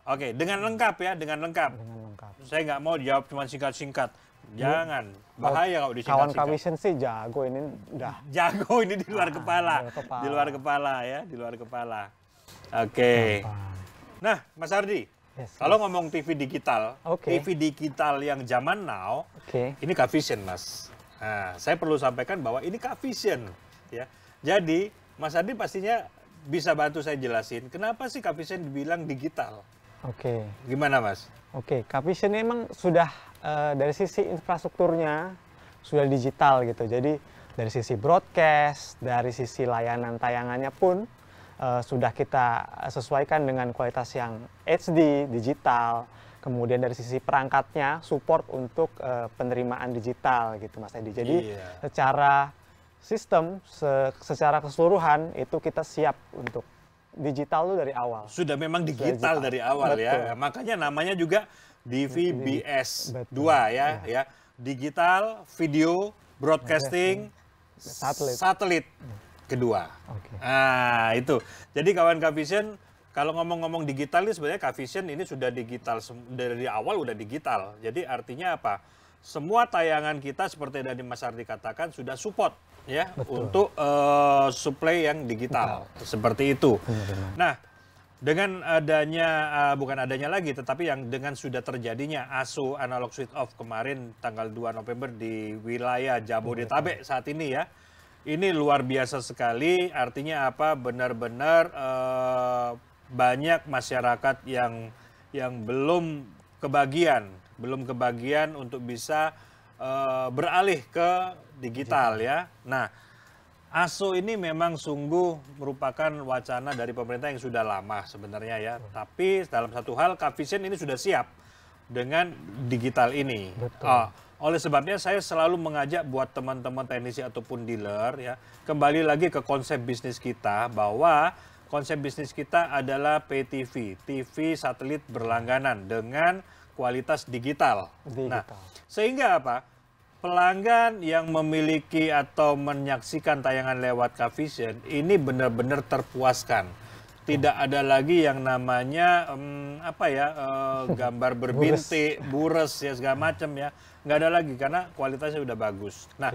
Oke, dengan lengkap ya, dengan lengkap. Saya nggak mau jawab cuma singkat-singkat. Jangan, bahaya kalau disingkat-singkat. Kawan Kavision sih jago ini udah. Jago ini di luar kepala. Di luar kepala ya, di luar kepala. Oke. Nah, Mas Ardi, kalau ngomong TV digital, TV digital yang zaman now, ini Kavision, Mas. Nah, saya perlu sampaikan bahwa ini Kavision, ya. Jadi, Mas Ardi pastinya bisa bantu saya jelasin, kenapa sih Kavision dibilang digital? Gimana, Mas? Kavision ini emang sudah dari sisi infrastrukturnya sudah digital gitu. Jadi dari sisi broadcast, dari sisi layanan tayangannya pun sudah kita sesuaikan dengan kualitas yang HD, digital. Kemudian dari sisi perangkatnya support untuk penerimaan digital gitu Mas Edi. Jadi secara sistem, secara keseluruhan itu kita siap untuk digital tuh dari awal. Sudah memang digital dari awal. Betul. Ya. Makanya namanya juga DVB-S 2 ya. Digital Video Broadcasting Satelit kedua. Nah, itu. Jadi kawan Kavision, kalau ngomong-ngomong digital ini sebenarnya Kavision ini sudah digital dari awal udah digital. Jadi artinya apa? Semua tayangan kita seperti dari Mas Ardi katakan sudah support ya. Betul. Untuk supply yang digital. Seperti itu. Nah, dengan adanya bukan adanya lagi tetapi yang dengan sudah terjadinya ASO analog switch off kemarin tanggal 2 November di wilayah Jabodetabek saat ini ya. Ini luar biasa sekali, artinya apa? Benar-benar banyak masyarakat yang belum kebagian untuk bisa beralih ke digital ya. Nah, ASO ini memang sungguh merupakan wacana dari pemerintah yang sudah lama sebenarnya ya. Tapi dalam satu hal Kavision ini sudah siap dengan digital ini. Oleh sebabnya saya selalu mengajak buat teman-teman teknisi ataupun dealer ya, kembali lagi ke konsep bisnis kita bahwa konsep bisnis kita adalah PTV, TV satelit berlangganan dengan kualitas digital. Nah, sehingga apa? Pelanggan yang memiliki atau menyaksikan tayangan lewat Kavision ini benar-benar terpuaskan. Tidak ada lagi yang namanya gambar berbintik, bures ya segala macam ya. Nggak ada lagi karena kualitasnya udah bagus. Nah,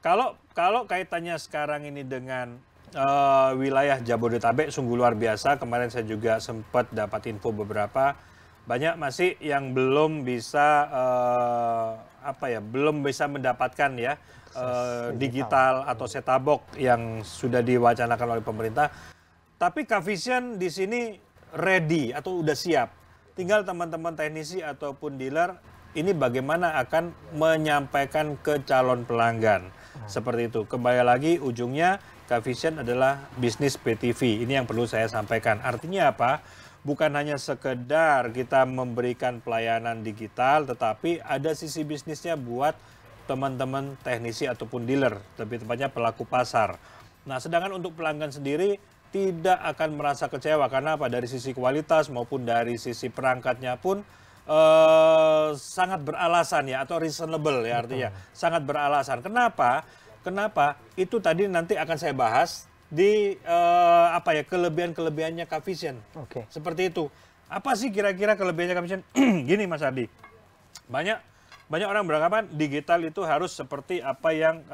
kalau kaitannya sekarang ini dengan wilayah Jabodetabek sungguh luar biasa. Kemarin saya juga sempat dapat info beberapa, banyak masih yang belum bisa belum bisa mendapatkan ya digital atau set-top box yang sudah diwacanakan oleh pemerintah. Tapi Kavision di sini ready atau udah siap. Tinggal teman-teman teknisi ataupun dealer ini bagaimana akan menyampaikan ke calon pelanggan. Seperti itu. Kembali lagi ujungnya Kavision adalah bisnis PTV. Ini yang perlu saya sampaikan. Artinya apa? Bukan hanya sekedar kita memberikan pelayanan digital, tetapi ada sisi bisnisnya buat teman-teman teknisi ataupun dealer, lebih tepatnya pelaku pasar. Nah, sedangkan untuk pelanggan sendiri tidak akan merasa kecewa karena apa? Dari sisi kualitas maupun dari sisi perangkatnya pun sangat beralasan ya, atau reasonable ya artinya. Sangat beralasan. Kenapa? Itu tadi nanti akan saya bahas di kelebihan-kelebihannya Kavision. Seperti itu. Apa sih kira-kira kelebihannya Kavision? Gini Mas Ardi. Banyak orang beranggapan digital itu harus seperti apa yang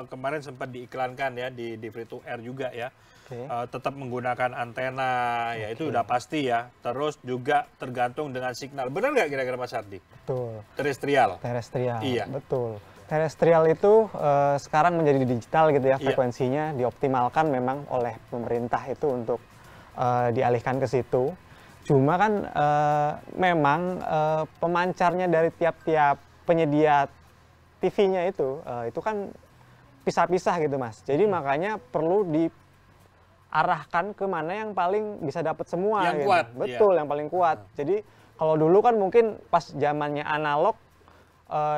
kemarin sempat diiklankan ya di free to air juga ya. Tetap menggunakan antena, ya itu udah pasti ya. Terus juga tergantung dengan signal. Benar nggak kira-kira Mas Ardi? Betul. Terestrial. Iya. Betul. Terestrial itu sekarang menjadi digital gitu ya, frekuensinya dioptimalkan memang oleh pemerintah itu untuk dialihkan ke situ. Cuma kan memang pemancarnya dari tiap-tiap penyedia TV-nya itu kan pisah-pisah gitu Mas. Jadi makanya perlu diarahkan ke mana yang paling bisa dapat semua. Yang gitu. kuat. Betul, yang paling kuat. Jadi kalau dulu kan mungkin pas zamannya analog,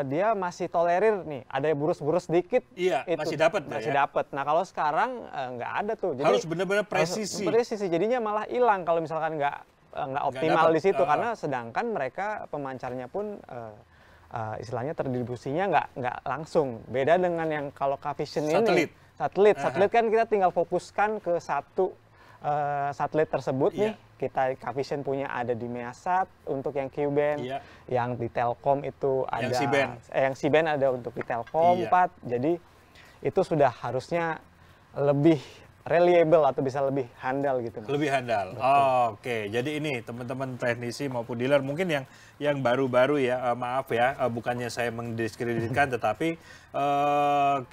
dia masih tolerir nih, ada burus-burus dikit. Iya, itu masih dapat. Masih dapat. Nah kalau sekarang nggak ada tuh. Jadi, harus benar-benar presisi. Presisi, jadinya malah hilang kalau misalkan nggak optimal di situ. Karena sedangkan mereka pemancarnya pun istilahnya terdistribusinya nggak langsung. Beda dengan yang kalau Kavision ini. Satelit kan kita tinggal fokuskan ke satu satelit tersebut nih. Kita Kavision punya ada di Measat untuk yang Q-band, yang di Telkom itu ada yang C-band ada untuk di Telkom 4. Jadi itu sudah harusnya lebih reliable atau bisa lebih handal gitu Mas. Lebih handal. Oke. Jadi ini teman-teman teknisi maupun dealer mungkin yang baru-baru ya, maaf ya, bukannya saya mendiskreditkan tetapi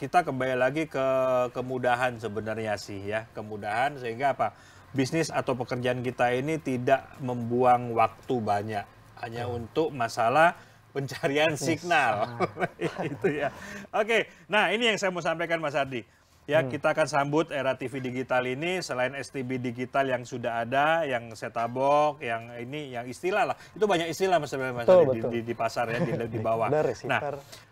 kita kembali lagi ke kemudahan sebenarnya sih ya, kemudahan sehingga apa? Bisnis atau pekerjaan kita ini tidak membuang waktu banyak hanya untuk masalah pencarian signal. Itu ya. Oke. Nah, ini yang saya mau sampaikan Mas Ardi. Ya, kita akan sambut era TV digital ini selain STB digital yang sudah ada, yang set-top box, yang ini, yang istilah lah. Itu banyak istilah Mas Ardi di pasar ya, di bawah. Nah,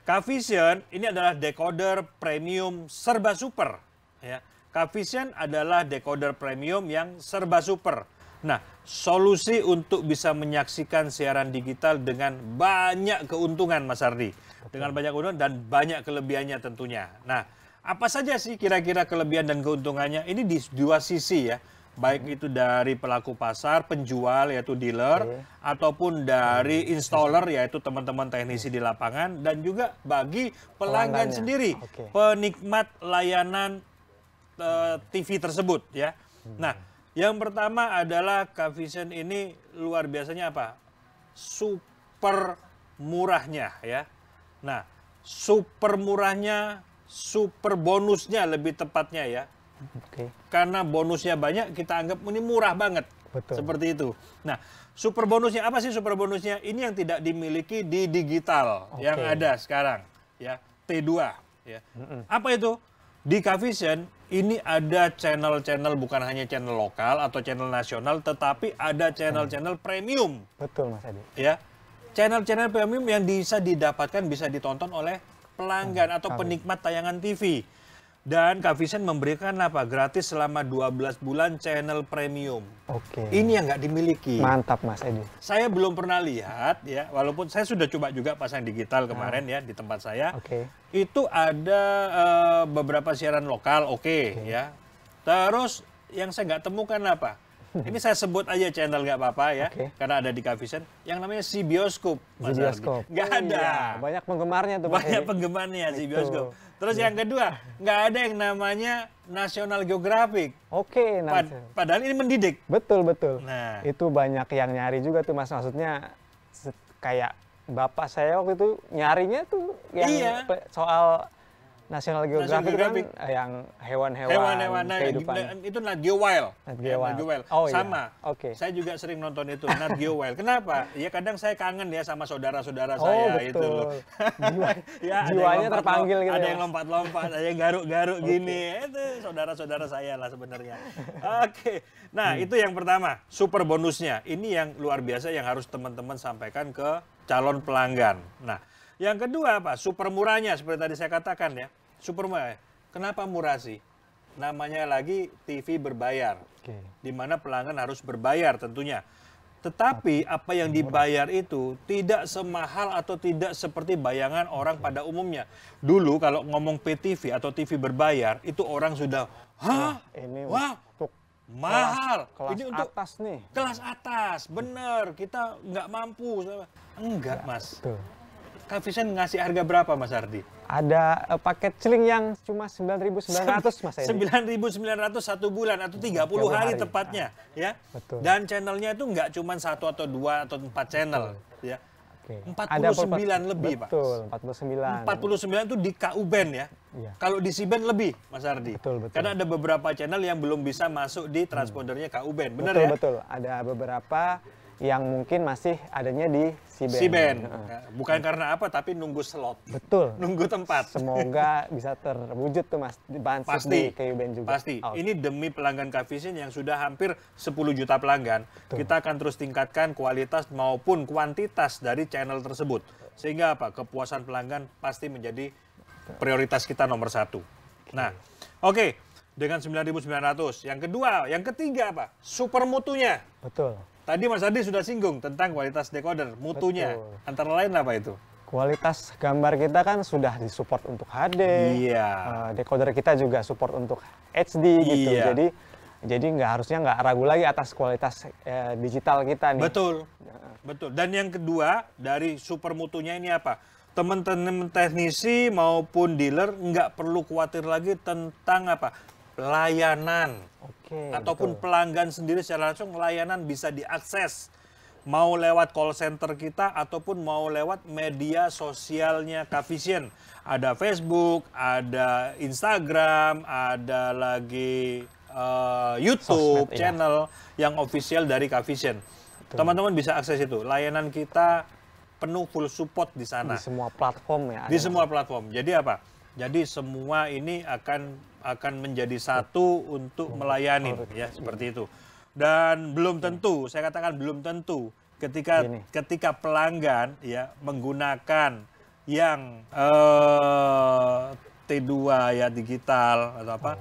Kavision ini adalah decoder premium serba super. Ya. Kavision adalah decoder premium yang serba super. Nah, solusi untuk bisa menyaksikan siaran digital dengan banyak keuntungan Mas Ardi. Dengan banyak keuntungan dan banyak kelebihannya tentunya. Nah, apa saja sih kira-kira kelebihan dan keuntungannya? Ini di dua sisi ya. Baik itu dari pelaku pasar, penjual yaitu dealer, ataupun dari installer yaitu teman-teman teknisi di lapangan, dan juga bagi pelanggan sendiri, penikmat layanan TV tersebut ya. Nah, yang pertama adalah Kavision ini luar biasanya apa? Super murahnya ya. Nah, super murahnya, super bonusnya lebih tepatnya ya. Karena bonusnya banyak, kita anggap ini murah banget. Seperti itu. Nah, super bonusnya apa sih super bonusnya? Ini yang tidak dimiliki di digital yang ada sekarang ya, T2 ya. Apa itu? Di Kavision ini ada channel-channel bukan hanya channel lokal atau channel nasional, tetapi ada channel-channel premium. Betul Mas Adi. Ya. channel-channel premium yang bisa didapatkan, bisa ditonton oleh pelanggan atau penikmat tayangan TV. Dan Kavision memberikan apa? Gratis selama 12 bulan channel premium. Oke. Ini yang nggak dimiliki. Mantap Mas Edi. Saya belum pernah lihat ya, walaupun saya sudah coba juga pasang digital kemarin ya di tempat saya. Oke. Itu ada beberapa siaran lokal, ya. Terus yang saya nggak temukan apa? Ini saya sebut aja channel nggak apa-apa ya, karena ada di Kavision. Yang namanya Si Bioskop, Mas Bioskop. Ardi. Nggak ada. Iya, banyak penggemarnya tuh Mas Banyak Edi. penggemarnya Si Betul. Bioskop. Terus yang kedua, nggak ada yang namanya National Geographic. Oke, Padahal ini mendidik. betul betul. Nah. Itu banyak yang nyari juga tuh Mas. Maksudnya kayak bapak saya waktu itu nyarinya tuh yang Iya. soal National Geographic Geographic. kan yang hewan-hewan Hewan-hewan, kehidupan. itu Nat Geo Wild. Nat Geo Nat Wild. Geo Wild. Oh, iya. Sama. Oke. Saya juga sering nonton itu, Nat Geo Wild. Kenapa? Ya kadang saya kangen ya sama saudara-saudara Oh, saya betul. itu loh. Jiwanya Ya, ada yang lompat-lompat, terpanggil gitu ada ya, yang Mas. lompat-lompat, ada yang garuk-garuk gini. Itu saudara-saudara saya lah sebenarnya. Oke. Nah, itu yang pertama, super bonusnya. Ini yang luar biasa yang harus teman-teman sampaikan ke calon pelanggan. Nah, yang kedua apa? Super murahnya seperti tadi saya katakan ya. Super murah. Kenapa murah sih? Namanya lagi TV berbayar. Oke. Di mana pelanggan harus berbayar tentunya. Tetapi apa yang dibayar itu tidak semahal atau tidak seperti bayangan orang pada umumnya. Dulu kalau ngomong PTV atau TV berbayar, itu orang sudah, hah? Ini Wah, untuk mahal. kelas Ini untuk atas nih. kelas atas, bener. Kita nggak mampu. Enggak, Mas. Tuh. Kavision ngasih harga berapa, Mas Ardi? Ada paket celing yang cuma 9.900 Mas Edi. 9.900 1 bulan atau 30 hari tepatnya, ya. Betul. Dan channelnya itu nggak cuma 1 atau 2 atau 4 channel, ya. Oke. 49 lebih, Pak. Betul, 49. 49 itu di KU Band ya. Iya. Kalau di C-Band lebih, Mas Ardi. Betul, betul. Karena ada beberapa channel yang belum bisa masuk di transpondernya KU Band, benar Betul, ya? betul. Ada beberapa yang mungkin masih adanya di C-Band. C-Band. Ya, bukan karena apa, tapi nunggu slot. Betul. Nunggu tempat. Semoga bisa terwujud tuh Mas, dibantu di KU-Band juga. Pasti. Oh, Ini demi pelanggan Kavision yang sudah hampir 10 juta pelanggan. Kita akan terus tingkatkan kualitas maupun kuantitas dari channel tersebut. Sehingga apa? Kepuasan pelanggan pasti menjadi prioritas kita nomor 1. Nah, oke. Dengan 9.900. Yang kedua, yang ketiga apa? Super mutunya. Betul. Tadi Mas Ardi sudah singgung tentang kualitas decoder, mutunya. Betul. Antara lain apa itu? Kualitas gambar kita kan sudah disupport untuk HD. Iya. Decoder kita juga support untuk HD gitu. Iya. Jadi harusnya nggak ragu lagi atas kualitas digital kita nih. Betul, betul. Dan yang kedua dari super mutunya ini apa? Teman-teman teknisi maupun dealer nggak perlu khawatir lagi tentang apa? Layanan. Oke. Ataupun betul. pelanggan sendiri secara langsung layanan bisa diakses. Mau lewat call center kita ataupun mau lewat media sosialnya Kavision. Ada Facebook, ada Instagram, ada lagi YouTube Sosmed, iya. channel yang official dari Kavision. Teman-teman bisa akses itu. Layanan kita penuh full support di sana. Di semua platform ya. Di ada, semua platform. Jadi apa? Jadi semua ini akan menjadi satu untuk melayani ya seperti itu. Dan belum tentu, saya katakan belum tentu ketika pelanggan ya menggunakan yang T2 ya digital atau apa,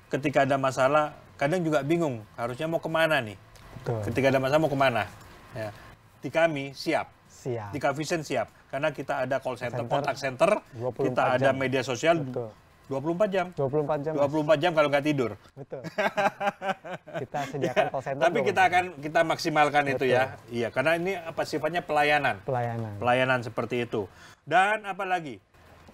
ketika ada masalah kadang juga bingung harusnya mau kemana nih. Betul. Ketika ada masalah mau kemana? Ya. Di kami siap. Siap. Di Kavision siap. Karena kita ada call center, kontak center, 24 kita ada jam. media sosial Betul. 24 jam. 24 jam. Mas. 24 jam kalau nggak tidur. Betul. Kita sediakan call center. Tapi kita maksimalkan itu ya. Iya, karena ini apa sifatnya pelayanan. Pelayanan. Pelayanan seperti itu. Dan apa lagi?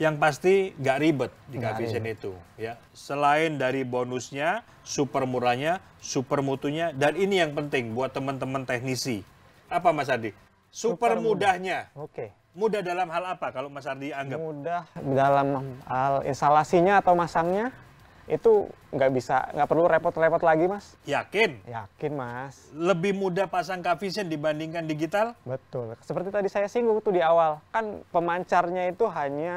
Yang pasti nggak ribet di Nggak Kavision itu, ya. Selain dari bonusnya, super murahnya, super mutunya, dan ini yang penting buat teman-teman teknisi. Apa Mas Ardi? Super mudahnya. Oke. Mudah dalam hal apa kalau Mas Ardi anggap? Mudah dalam hal instalasinya atau masangnya itu nggak perlu repot-repot lagi Mas. Yakin? Yakin Mas. Lebih mudah pasang Kavision dibandingkan digital? Betul. Seperti tadi saya singgung tuh di awal, kan pemancarnya itu hanya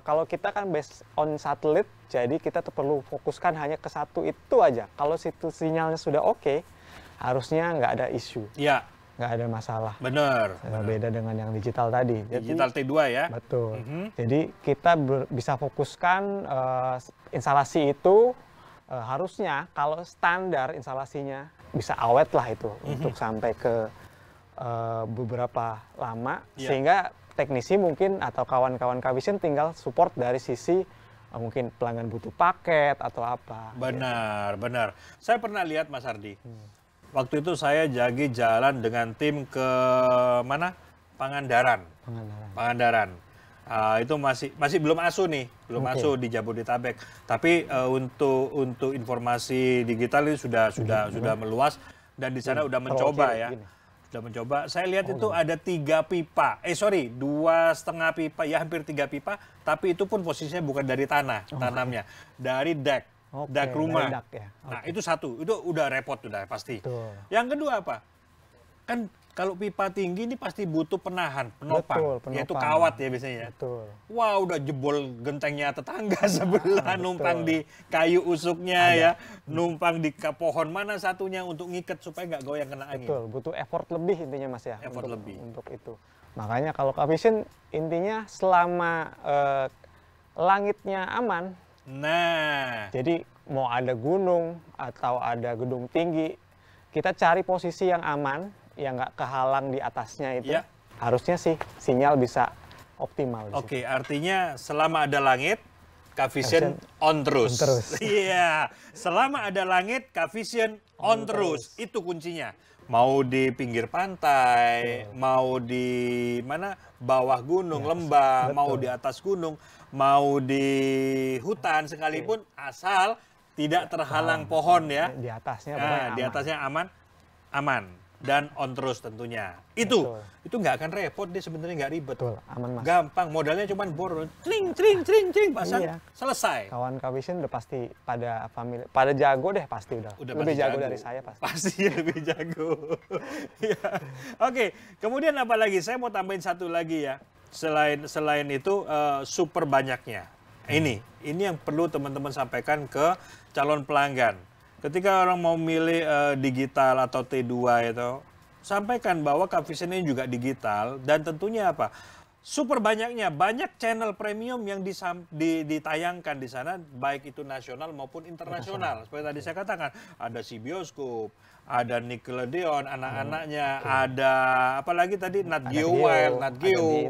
kalau kita kan based on satelit, jadi kita tuh perlu fokuskan hanya ke 1 itu aja. Kalau situ sinyalnya sudah oke, harusnya nggak ada isu. Ya. nggak ada masalah. Benar. Beda dengan yang digital tadi. Digital T2 ya. Betul. Jadi kita bisa fokuskan instalasi itu harusnya kalau standar instalasinya bisa awet lah itu untuk sampai ke beberapa lama, sehingga teknisi mungkin atau kawan-kawan Kavision tinggal support dari sisi mungkin pelanggan butuh paket atau apa. Benar, benar. Saya pernah lihat Mas Ardi. Waktu itu saya jalan dengan tim ke mana? Pangandaran. Pangandaran. Itu masih belum ASU nih, belum ASU di Jabodetabek. Tapi untuk informasi digital ini sudah meluas dan di sana udah mencoba ya. Sudah mencoba. Saya lihat itu ada 3 pipa. 2,5 pipa, ya hampir 3 pipa. Tapi itu pun posisinya bukan dari tanamnya, dari deck rumah. Nah itu satu, itu udah repot udah pasti. Yang kedua apa? Kan kalau pipa tinggi ini pasti butuh penopang. Yaitu kawat ya biasanya. Wah udah jebol gentengnya tetangga sebelah, numpang di kayu usuknya ya, numpang di pohon mana satunya untuk ngiket supaya nggak goyang kena angin. Butuh effort lebih intinya Mas ya. Untuk itu. Makanya kalau Kavision intinya selama langitnya aman. Nah. Jadi mau ada gunung atau ada gedung tinggi, kita cari posisi yang aman, yang nggak kehalang di atasnya itu, harusnya sih sinyal bisa optimal. Oke, artinya selama ada langit, Kavision on terus. Iya, selama ada langit, Kavision on terus. Itu kuncinya. Mau di pinggir pantai, mau di mana bawah gunung, lembah, mau di atas gunung, mau di hutan sekalipun, asal tidak terhalang pohon ya. Di atasnya, di atasnya aman. Dan on terus tentunya. Itu nggak akan repot deh sebenarnya, nggak ribet. Aman Mas. Gampang, modalnya cuma bor, cring, pasang, selesai. Kawan Kavision udah pasti pada jago deh pasti udah lebih jago dari saya pasti. Pasti lebih jago. Oke, kemudian apa lagi? Saya mau tambahin satu lagi ya. Selain itu super banyaknya. Ini yang perlu teman-teman sampaikan ke calon pelanggan. Ketika orang mau milih digital atau T2 itu, sampaikan bahwa Kavision ini juga digital dan tentunya apa? Super banyaknya, banyak channel premium yang ditayangkan di sana, baik itu nasional maupun internasional. Seperti tadi saya katakan, ada si Bioskop, ada Nickelodeon, anak-anaknya, ada apalagi tadi Nat Geo Wild, Nat Geo,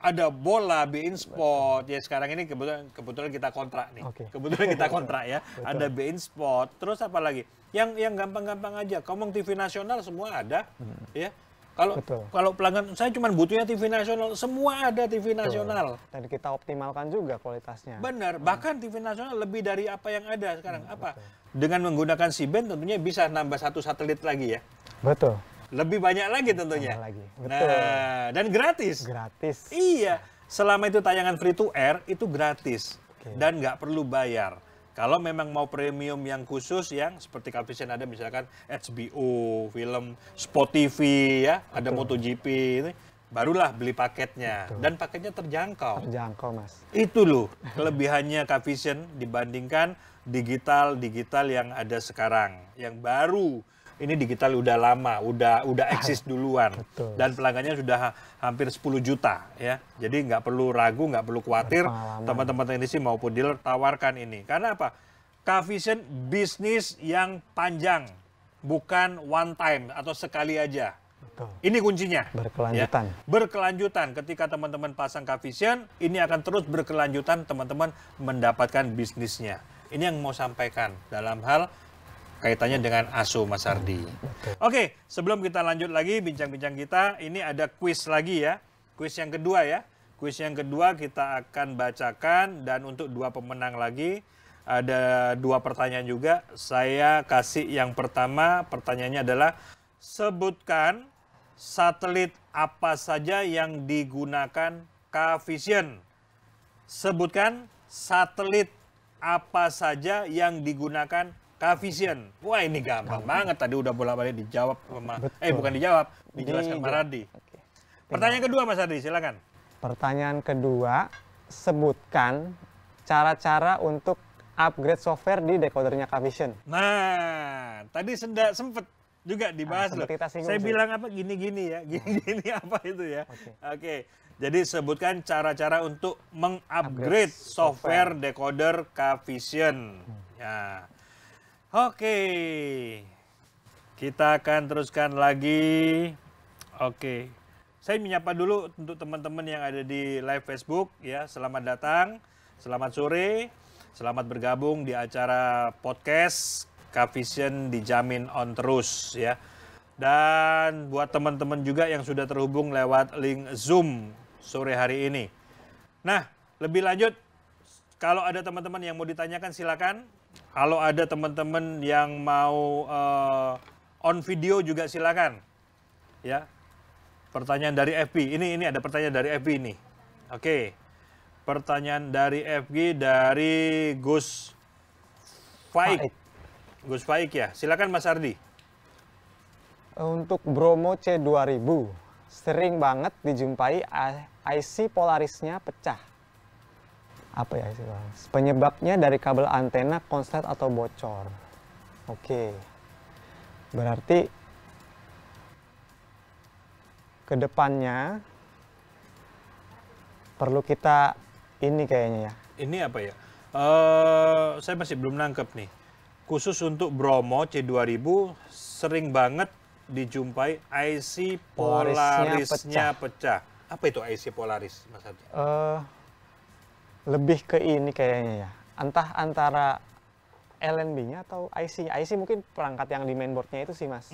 ada bola, Bein Sport. Ya sekarang ini kebetulan kita kontrak nih, kebetulan kita kontrak ya. Ada Bein Sport, terus apa lagi? Yang gampang-gampang aja, ngomong TV nasional semua ada, ya. Kalau pelanggan saya cuma butuhnya TV nasional, semua ada TV nasional. Dan kita optimalkan juga kualitasnya. Benar, bahkan TV nasional lebih dari apa yang ada sekarang. Dengan menggunakan C-band tentunya bisa nambah 1 satelit lagi ya. Betul. Lebih banyak lagi tentunya. Betul. Nah, dan gratis. Gratis. Iya, selama itu tayangan free to air itu gratis dan nggak perlu bayar. Kalau memang mau premium yang khusus yang seperti Kavision ada misalkan HBO, film, Spot TV ya, ada MotoGP ini, barulah beli paketnya. Dan paketnya terjangkau. Terjangkau Mas. Itu loh kelebihannya Kavision dibandingkan digital yang ada sekarang, yang baru. Ini digital udah lama, udah eksis duluan. Dan pelanggannya sudah hampir 10 juta ya. Jadi nggak perlu ragu, nggak perlu khawatir teman-teman teknisi maupun dealer tawarkan ini. Karena apa? Kavision bisnis yang panjang, bukan one time atau sekali aja. Ini kuncinya. Berkelanjutan. Ya. Berkelanjutan. Ketika teman-teman pasang Kavision, ini akan terus berkelanjutan teman-teman mendapatkan bisnisnya. Ini yang mau sampaikan dalam hal kaitannya dengan ASU Mas Ardi. Oke, sebelum kita lanjut lagi bincang-bincang kita, ini ada kuis lagi ya. Kuis yang kedua ya. Kuis yang kedua kita akan bacakan dan untuk 2 pemenang lagi ada 2 pertanyaan juga. Saya kasih yang pertama, pertanyaannya adalah sebutkan satelit apa saja yang digunakan Kavision. Sebutkan satelit apa saja yang digunakan Kavision. Wah ini gampang banget, tadi udah bolak-balik dijawab sama, bukan dijawab, dijelaskan Mas Ardi. Pertanyaan kedua Mas Ardi, silakan. Pertanyaan kedua, sebutkan cara-cara untuk upgrade software di decodernya Kavision. Nah, tadi sempet juga dibahas loh. Seperti kita singgung Saya sih. bilang apa gini-gini ya, gini-gini apa itu ya. Oke. Oke. Jadi sebutkan cara-cara untuk mengupgrade software decoder K-Vision. Ya. Oke. Kita akan teruskan lagi. Oke. Saya menyapa dulu untuk teman-teman yang ada di live Facebook ya. Selamat datang, selamat sore, selamat bergabung di acara podcast K-Vision dijamin on terus ya. Dan buat teman-teman juga yang sudah terhubung lewat link Zoom sore hari ini. Nah, lebih lanjut kalau ada teman-teman yang mau ditanyakan silakan. Kalau ada teman-teman yang mau on video juga silakan. Ya. Pertanyaan dari FB. Ini ada pertanyaan dari FB ini. Oke. Pertanyaan dari FB dari Gus Faik. Gus Faik ya. Silakan Mas Ardi. Untuk Bromo C2000, sering banget dijumpai IC Polarisnya pecah. Apa ya IC Polaris? Penyebabnya dari kabel antena konslet atau bocor. Oke. Berarti kedepannya perlu kita ini kayaknya ya. Ini apa ya? Saya masih belum nangkep nih. Khusus untuk Bromo C2000 sering banget dijumpai IC Polarisnya pecah. Apa itu IC Polaris, Mas Ardi? Lebih ke ini kayaknya ya. Entah antara LNB-nya atau IC. IC mungkin perangkat yang di mainboardnya itu sih Mas.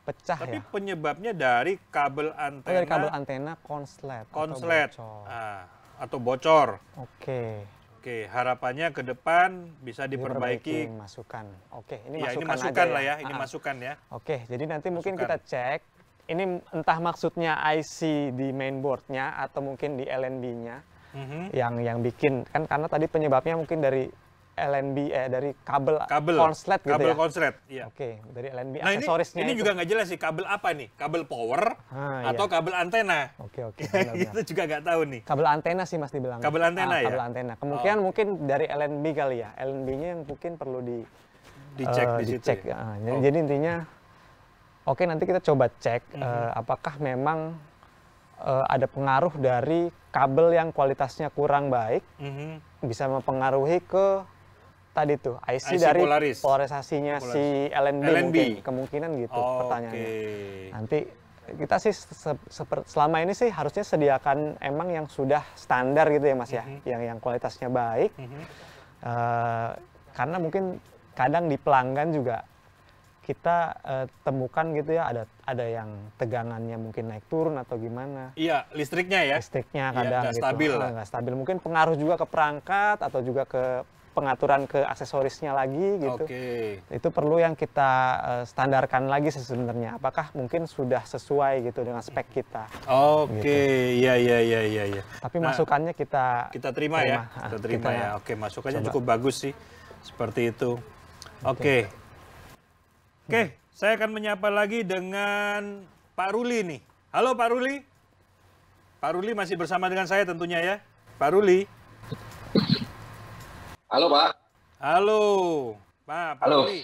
Pecah Tapi ya. penyebabnya dari kabel antena. Dari kabel antena konslet. Konslet Atau bocor. atau bocor. Oke. Oke, harapannya ke depan bisa diperbaiki. Masukan. Oke, ini Ya, masukan ini masukan aja lah ya, ini Ah, ah. masukan ya. Oke, jadi nanti mungkin Masukan. kita cek. Ini entah maksudnya IC di mainboardnya atau mungkin di LNB-nya yang bikin kan karena tadi penyebabnya mungkin dari LNB dari kabel konslet gitu kabel ya. konslet, iya. Oke, dari LNB Nah aksesorisnya ini itu. juga nggak jelas sih kabel apa nih? Kabel power atau Iya. kabel antena? Oke, benar-benar. Itu juga nggak tahu nih. Kabel antena sih Mas dibilang. Kabel antena ya? Kabel antena. Kemungkinan mungkin dari LNB kali ya. LNB-nya yang mungkin perlu Dicek di situ. dicek. Ya? Jadi intinya oke nanti kita coba cek apakah memang ada pengaruh dari kabel yang kualitasnya kurang baik bisa mempengaruhi ke tadi tuh IC dari polarisasinya si LNB. Mungkin kemungkinan gitu pertanyaannya. Nanti kita sih selama ini sih harusnya sediakan emang yang sudah standar gitu ya Mas ya, yang kualitasnya baik. Karena mungkin kadang di pelanggan juga kita temukan gitu ya ada yang tegangannya mungkin naik turun atau gimana. Iya, listriknya ya. Listriknya kadang nggak gitu. stabil lah. Nggak stabil. Mungkin pengaruh juga ke perangkat atau juga ke pengaturan ke aksesorisnya lagi gitu. Oke. Itu perlu yang kita standarkan lagi sebenarnya. Apakah mungkin sudah sesuai gitu dengan spek kita. Oke, iya. Tapi masukannya kita terima ya. Kita terima ya. Oke, masukannya cukup bagus sih. Seperti itu. Oke, saya akan menyapa lagi dengan Pak Ruli nih. Halo Pak Ruli. Pak Ruli masih bersama dengan saya tentunya ya. Pak Ruli. Halo Pak. Halo. Pak Halo. Ruli.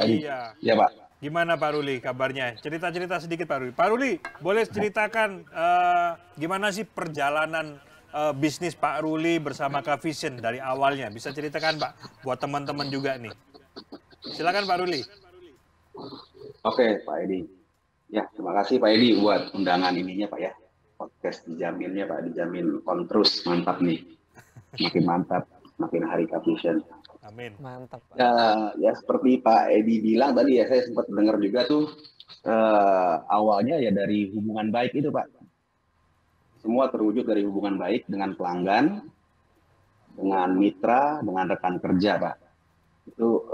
Iya. Iya Pak. Gimana Pak Ruli kabarnya? Cerita-cerita sedikit Pak Ruli. Pak Ruli, boleh ceritakan gimana sih perjalanan bisnis Pak Ruli bersama K-Vision dari awalnya? Bisa ceritakan Pak, buat teman-teman juga nih. Silakan Pak Ruli. Oke Pak Edi. Ya, terima kasih Pak Edi buat undangan ininya Pak ya. Podcast dijaminnya Pak, dijamin on terus. Mantap nih. Makin mantap, makin hari K-Vision. Amin. Mantap. Ya seperti Pak Edi bilang tadi ya, saya sempat dengar juga tuh awalnya ya dari hubungan baik itu Pak. Semua terwujud dari hubungan baik dengan pelanggan, dengan mitra, dengan rekan kerja Pak. Itu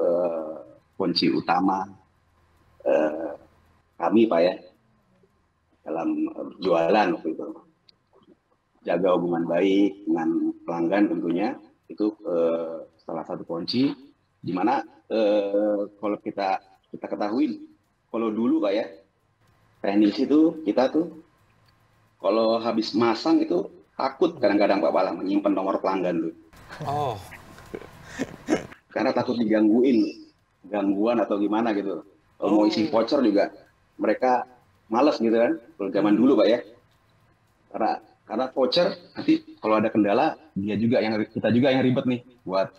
kunci utama kami Pak ya dalam berjualan waktu itu. Jaga hubungan baik dengan pelanggan tentunya itu salah satu kunci di mana kalau kita ketahui kalau dulu Pak ya teknisi itu kita tuh kalau habis masang itu takut kadang-kadang Pak Pala menyimpan nomor pelanggan tuh. Oh. Karena takut gangguan atau gimana gitu. Mau isi voucher juga mereka malas gitu kan, kalau zaman dulu Pak ya. Karena voucher nanti kalau ada kendala kita juga yang ribet nih buat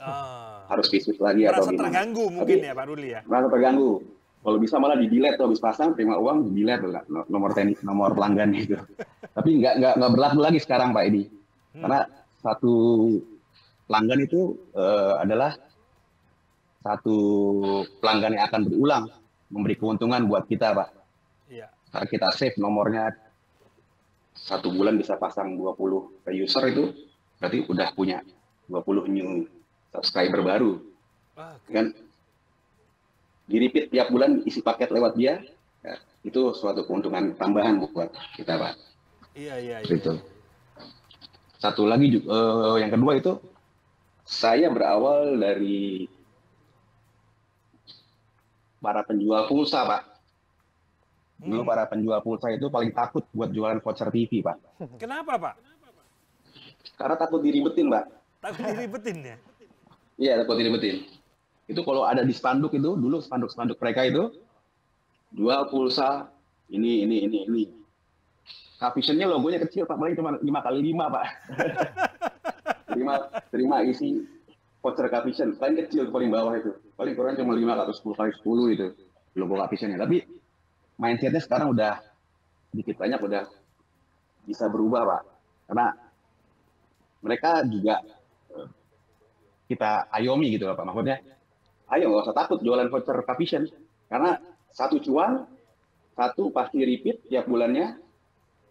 harus visit lagi atau merasa gimana. terganggu mungkin ya Pak Ruli ya. Merasa terganggu. Kalau bisa malah di-delete tuh habis pasang terima uang di-delete tuh nomor pelanggan gitu. Tapi nggak berlaku lagi sekarang Pak Edi. Karena satu pelanggan itu adalah satu pelanggan yang akan berulang memberi keuntungan buat kita Pak. Iya. Kalau kita save nomornya 1 bulan bisa pasang 20 ke user itu berarti udah punya 20 new subscriber baru. Kan di-repeat tiap bulan isi paket lewat dia, ya, itu suatu keuntungan tambahan buat kita Pak. Iya. Itu. Satu lagi juga, yang kedua itu saya berawal dari para penjual pulsa Pak. Dulu para penjual pulsa itu paling takut buat jualan voucher TV Pak. Kenapa Pak? Karena takut diribetin Pak. Takut diribetin ya? Iya, takut diribetin. Itu kalau ada di spanduk itu, dulu spanduk mereka itu, jual pulsa, ini. Captionnya logonya kecil Pak, paling cuma 5x5 Pak. terima isi voucher caption, paling kecil paling bawah itu. Paling kurang cuma 5 atau 10x10 itu logo captionnya. Tapi mindsetnya sekarang udah sedikit banyak udah bisa berubah Pak. Karena mereka juga kita ayomi gitu Pak. Maksudnya, ayo nggak usah takut jualan voucher caption. Karena satu cuan, satu pasti repeat tiap bulannya,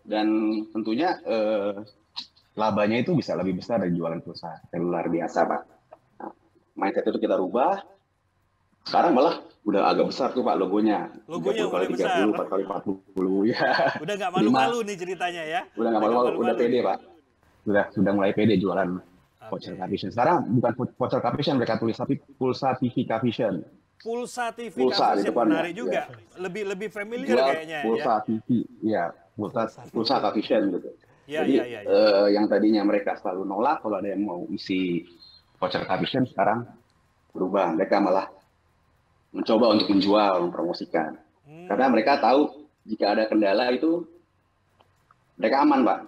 dan tentunya labanya itu bisa lebih besar dari jualan pulsa seluler biasa Pak. Nah, mindset itu kita rubah. Sekarang malah udah agak besar tuh Pak logonya. Logonya mulai 30 besar. 40 ya. Udah nggak malu-malu nih ceritanya ya. Udah nggak malu-malu, udah pede Pak. Sudah mulai pede jualan voucher caption. Sekarang bukan voucher caption mereka tulis, tapi pulsa TV caption. Pulsa TV Pulsa di caption depannya. menarik juga. Ya. Lebih familiar Jual kayaknya pulsa ya. TV, ya pulsa caption gitu. Ya, Jadi ya. yang tadinya mereka selalu nolak kalau ada yang mau isi voucher caption, sekarang berubah. Mereka malah mencoba untuk menjual, mempromosikan. Karena mereka tahu jika ada kendala itu mereka aman Pak.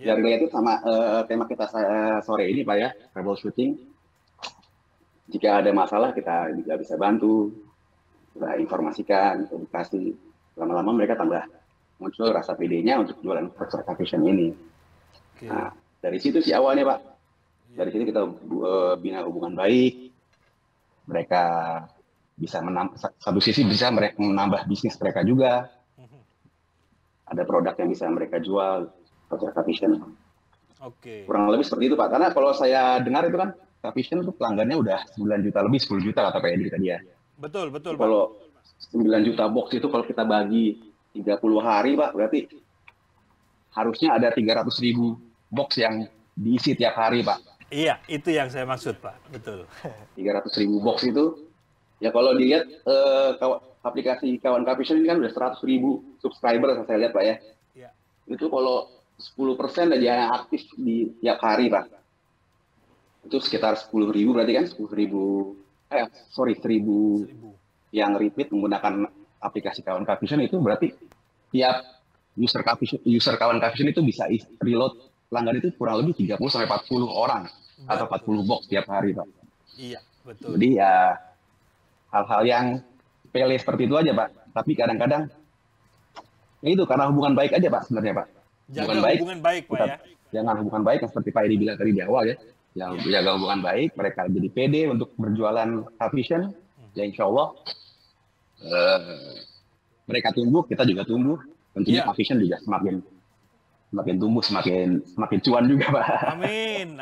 Ya. Dari itu sama tema kita sore ini Pak ya, troubleshooting. Jika ada masalah kita juga bisa bantu, kita informasikan, edukasi. Lama-lama mereka tambah muncul rasa pedenya untuk jualan voucher caption ini. Oke. Nah, dari situ sih awalnya Pak. Dari situ kita bina hubungan baik. Mereka bisa satu sisi bisa mereka menambah bisnis mereka juga. Ada produk yang bisa mereka jual, voucher caption. Oke. Kurang lebih seperti itu Pak. Karena kalau saya dengar itu kan caption itu pelanggannya udah 9 juta lebih, 10 juta kata Pak Edi tadi ya. Betul Pak. Kalau 9 juta box itu kalau kita bagi 30 hari Pak, berarti harusnya ada 300.000 box yang diisi tiap hari Pak. Iya, itu yang saya maksud Pak. Betul. 300.000 box itu, ya kalau dilihat aplikasi Kawan Caption ini kan udah 100.000 subscriber saya lihat Pak ya. Iya. Itu kalau 10% aja yang aktif di tiap hari Pak. Itu sekitar 10.000 berarti kan 1.000 yang repeat menggunakan aplikasi Kawan Caption itu berarti tiap user Kawan Caption itu bisa reload pelanggan itu kurang lebih 30 sampai 40 orang atau 40 box tiap hari Pak. Iya, betul. Jadi ya hal-hal yang sepele seperti itu aja Pak. Tapi kadang-kadang ya itu karena hubungan baik aja Pak sebenarnya Pak. Jaga hubungan baik Pak ya. Jangan hubungan baik yang seperti Pak Edi bilang tadi di awal ya. Yang jaga hubungan baik, mereka jadi pede untuk berjualan caption. Ya insya Allah mereka tumbuh, kita juga tumbuh. Tentunya caption juga semakin tumbuh, semakin cuan juga Pak. Amin.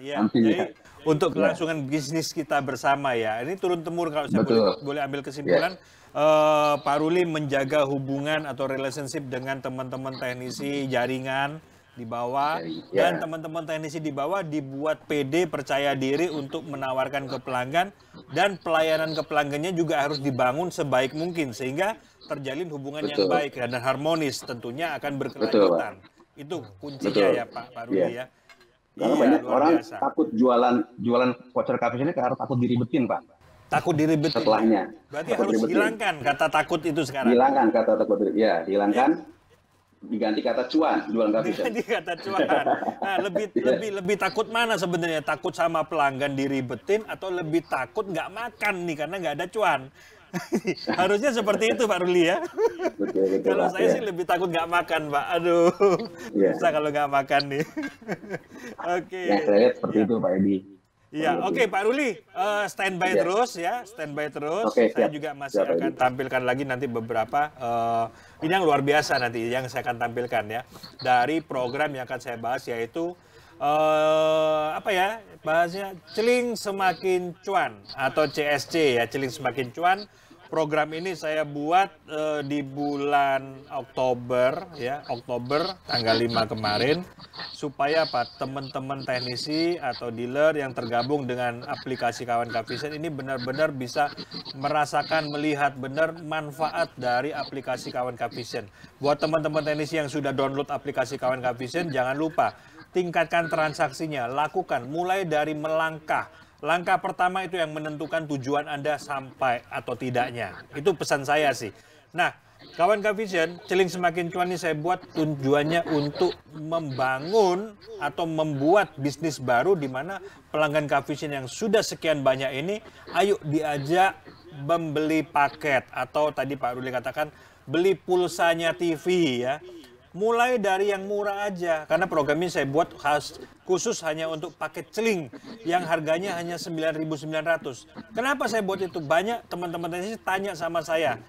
Ya. Amin, Jadi ya. untuk kelangsungan bisnis kita bersama ya. Ini turun temurun kalau saya boleh ambil kesimpulan. Pak Ruli menjaga hubungan atau relationship dengan teman-teman teknisi jaringan di bawah, dan teman-teman teknisi di bawah dibuat pede, percaya diri untuk menawarkan ke pelanggan, dan pelayanan ke pelanggannya juga harus dibangun sebaik mungkin sehingga terjalin hubungan yang baik dan harmonis, tentunya akan berkelanjutan. Itu kuncinya ya Pak Ruli ya. Karena banyak orang takut jualan voucher caption ini karena takut diribetin Pak. Takut diribetin. setelahnya. Berarti Takut harus diribetin. hilangkan kata takut itu sekarang. Hilangkan kata takut, ya hilangkan, diganti kata cuan, jualan coffee shop. Jadi kata cuan. Nah, lebih takut mana sebenarnya? Takut sama pelanggan diribetin atau lebih takut nggak makan nih karena nggak ada cuan? Harusnya seperti itu Pak Ruli ya. Betul, Kalau Pak, saya ya. sih lebih takut nggak makan Pak. Aduh, Iya. susah kalau nggak makan nih. Oke. Yang saya lihat seperti itu Pak Edi. Iya, oke Pak Ruli, standby Iya. terus ya, standby terus. Oke, Saya siap. juga masih Siap, Pak akan Edi. tampilkan lagi nanti beberapa, ini yang luar biasa nanti yang saya akan tampilkan ya, dari program yang akan saya bahas yaitu apa ya, bahasnya Celing Semakin Cuan atau CSC ya, Celing Semakin Cuan. Program ini saya buat di bulan Oktober ya, Oktober tanggal 5 kemarin supaya apa teman-teman teknisi atau dealer yang tergabung dengan aplikasi Kawan Kavision ini benar-benar bisa merasakan, melihat benar manfaat dari aplikasi Kawan Kavision. Buat teman-teman teknisi yang sudah download aplikasi Kawan Kavision, jangan lupa tingkatkan transaksinya, lakukan mulai dari melangkah. Langkah pertama itu yang menentukan tujuan Anda sampai atau tidaknya. Itu pesan saya sih. Nah, Kawan Kavision, Celing Semakin Cuan ini saya buat tujuannya untuk membangun atau membuat bisnis baru di mana pelanggan Kavision yang sudah sekian banyak ini, ayo diajak membeli paket atau tadi Pak Ruli katakan beli pulsanya TV ya. Mulai dari yang murah aja, karena program ini saya buat khusus hanya untuk paket celing yang harganya hanya 9.900. Kenapa saya buat itu? Banyak teman-teman teknisi tanya sama saya,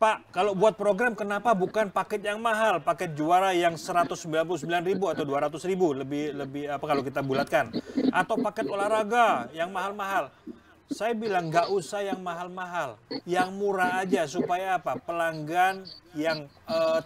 Pak, kalau buat program kenapa bukan paket yang mahal, paket juara yang 199.000 atau 200.000, lebih apa kalau kita bulatkan, atau paket olahraga yang mahal-mahal. Saya bilang nggak usah yang mahal-mahal, yang murah aja supaya apa? Pelanggan yang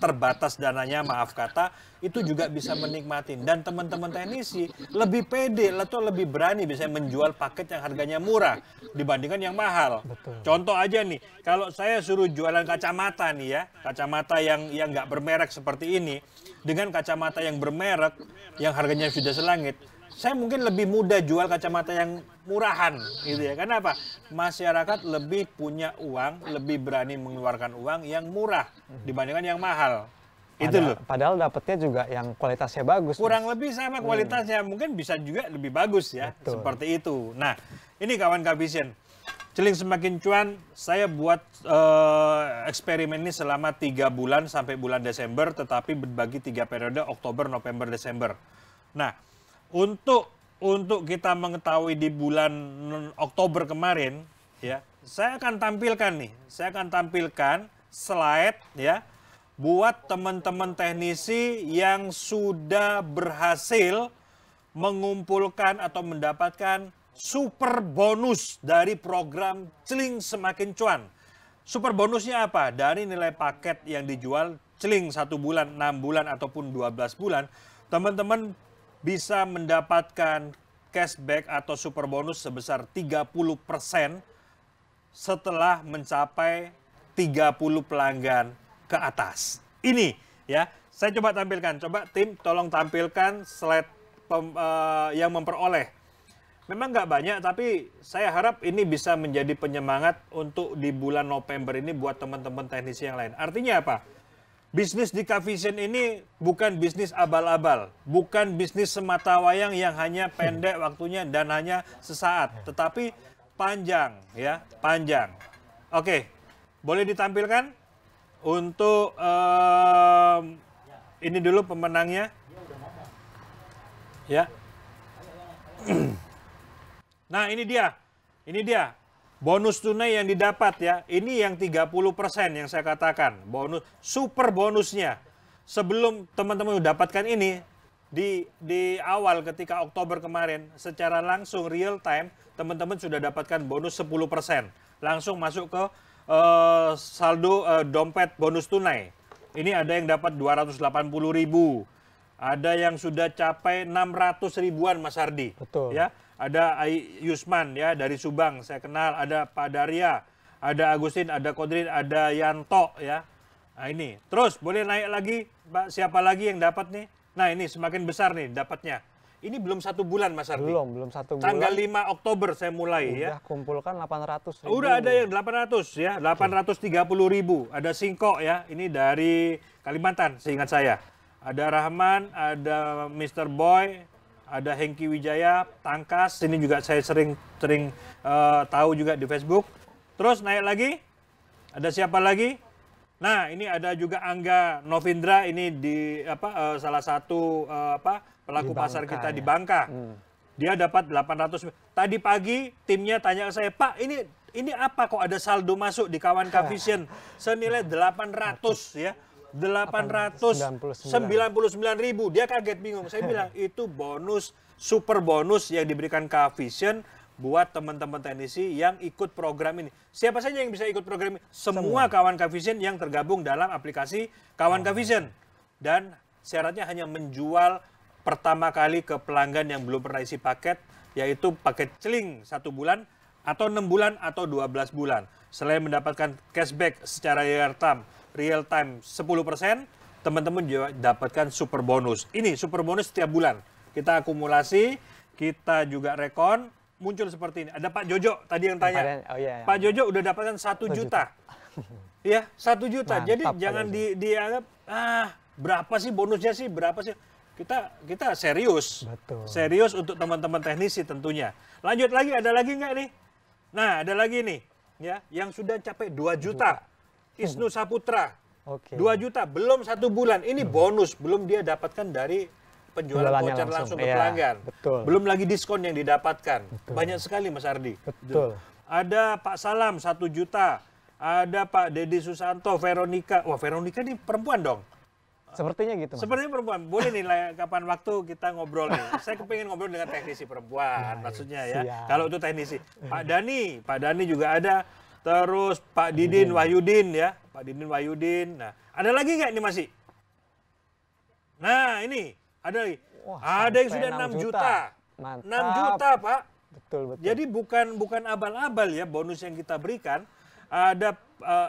terbatas dananya, maaf kata, itu juga bisa menikmatin. Dan teman-teman teknisi lebih pede atau lebih berani bisa menjual paket yang harganya murah dibandingkan yang mahal. Betul. Contoh aja nih, kalau saya suruh jualan kacamata nih ya, kacamata yang nggak bermerek seperti ini, dengan kacamata yang bermerek, yang harganya sudah selangit, saya mungkin lebih mudah jual kacamata yang murahan gitu ya. Kenapa? Masyarakat lebih punya uang, lebih berani mengeluarkan uang yang murah dibandingkan yang mahal. Itu loh. Padahal dapetnya juga yang kualitasnya bagus. Kurang Mas. lebih sama kualitasnya, mungkin bisa juga lebih bagus ya. Betul. Seperti itu. Nah, ini Kawan Kavision. Celing Semakin Cuan, saya buat eksperimen ini selama 3 bulan sampai bulan Desember, tetapi berbagi 3 periode, Oktober, November, Desember. Nah, untuk kita mengetahui di bulan Oktober kemarin, ya, saya akan tampilkan slide ya, buat teman-teman teknisi yang sudah berhasil mengumpulkan atau mendapatkan super bonus dari program Celing Semakin Cuan. Super bonusnya apa? Dari nilai paket yang dijual celing 1 bulan, 6 bulan, ataupun 12 bulan, teman-teman bisa mendapatkan cashback atau super bonus sebesar 30% setelah mencapai 30 pelanggan ke atas. Ini ya, saya coba tampilkan. Coba tim tolong tampilkan slide yang memperoleh. Memang nggak banyak, tapi saya harap ini bisa menjadi penyemangat untuk di bulan November ini buat teman-teman teknisi yang lain. Artinya apa? Bisnis di Kavision ini bukan bisnis abal-abal, bukan bisnis semata wayang yang hanya pendek waktunya dan hanya sesaat, tetapi panjang ya, panjang. Oke, boleh ditampilkan untuk ini dulu pemenangnya, ya. Nah ini dia. Bonus tunai yang didapat ya, ini yang 30% yang saya katakan, bonus, super bonusnya. Sebelum teman-teman dapatkan ini, di awal ketika Oktober kemarin, secara langsung real time, teman-teman sudah dapatkan bonus 10%. Langsung masuk ke saldo dompet bonus tunai. Ini ada yang dapat 280.000, ada yang sudah capai 600 ribuan Mas Hardi. Betul. Ya. Ada Yusman ya dari Subang, saya kenal, ada Pak Daria, ada Agustin, ada Kodrin, ada Yanto ya. Nah ini, terus boleh naik lagi, Pak, siapa lagi yang dapat nih? Nah ini semakin besar nih dapatnya. ini belum 1 bulan Mas Ardi. Belum 1 bulan. Tanggal 5 Oktober saya mulai ya. Udah kumpulkan 800.000. Udah ada yang 800 ya, 830.000. Ada Singkok ya, ini dari Kalimantan seingat saya. Ada Rahman, ada Mr. Boy, ada Hengki Wijaya, Tangkas. Ini juga saya sering tahu juga di Facebook. Terus naik lagi, ada siapa lagi? Nah, ini ada juga Angga Novindra, ini di salah satu pelaku Di pasar Bangka, kita di ya. Bangka. Dia dapat 800. Tadi pagi timnya tanya ke saya, "Pak, ini apa kok ada saldo masuk di Kawan Kavision senilai 800 ya. 899.000. Dia kaget bingung. Saya bilang itu bonus, super bonus yang diberikan Kavision buat teman-teman teknisi yang ikut program ini. Siapa saja yang bisa ikut program ini? Semua kawan Kavision yang tergabung dalam aplikasi Kawan Kavision. Dan syaratnya hanya menjual pertama kali ke pelanggan yang belum pernah isi paket, yaitu paket celing 1 bulan, atau 6 bulan, atau 12 bulan. Selain mendapatkan cashback secara real time 10%, teman-teman juga dapatkan super bonus. Ini super bonus setiap bulan. Kita akumulasi, kita juga rekon, muncul seperti ini. Ada Pak Jojo tadi yang tanya. Pak Jojo udah dapatkan 1 juta. Ya, 1 juta. Mantap, Jadi Pak jangan Jojo. dianggap, berapa sih bonusnya sih, berapa sih. Kita serius. Betul. Serius untuk teman-teman teknisi tentunya. Lanjut lagi, ada lagi nggak nih? Nah, ada lagi nih. Ya, yang sudah capai 2 juta. Isnu Saputra. Oke. 2 juta, belum 1 bulan. Ini bonus, belum dia dapatkan dari penjualan Jualannya voucher langsung ke iya, pelanggan. betul. Belum lagi diskon yang didapatkan. Banyak sekali Mas Ardi. Betul. Ada Pak Salam 1 juta. Ada Pak Dedi Susanto, Veronica. Wah, Veronica ini perempuan dong. Sepertinya gitu, Mas. Sepertinya perempuan. Boleh nih kapan waktu kita ngobrol nih. Saya kepengen ngobrol dengan teknisi perempuan maksudnya ya. siap. Kalau itu teknisi. Pak Dani juga ada. Terus Pak Didin Wahyudin ya. Pak Didin Wahyudin. Nah, ada lagi nggak nih masih? Nah, ini ada lagi. Wah, Ada yang sampai sudah 6 juta. Mantap. 6 juta, Pak. Betul. Jadi bukan abal-abal ya bonus yang kita berikan. Ada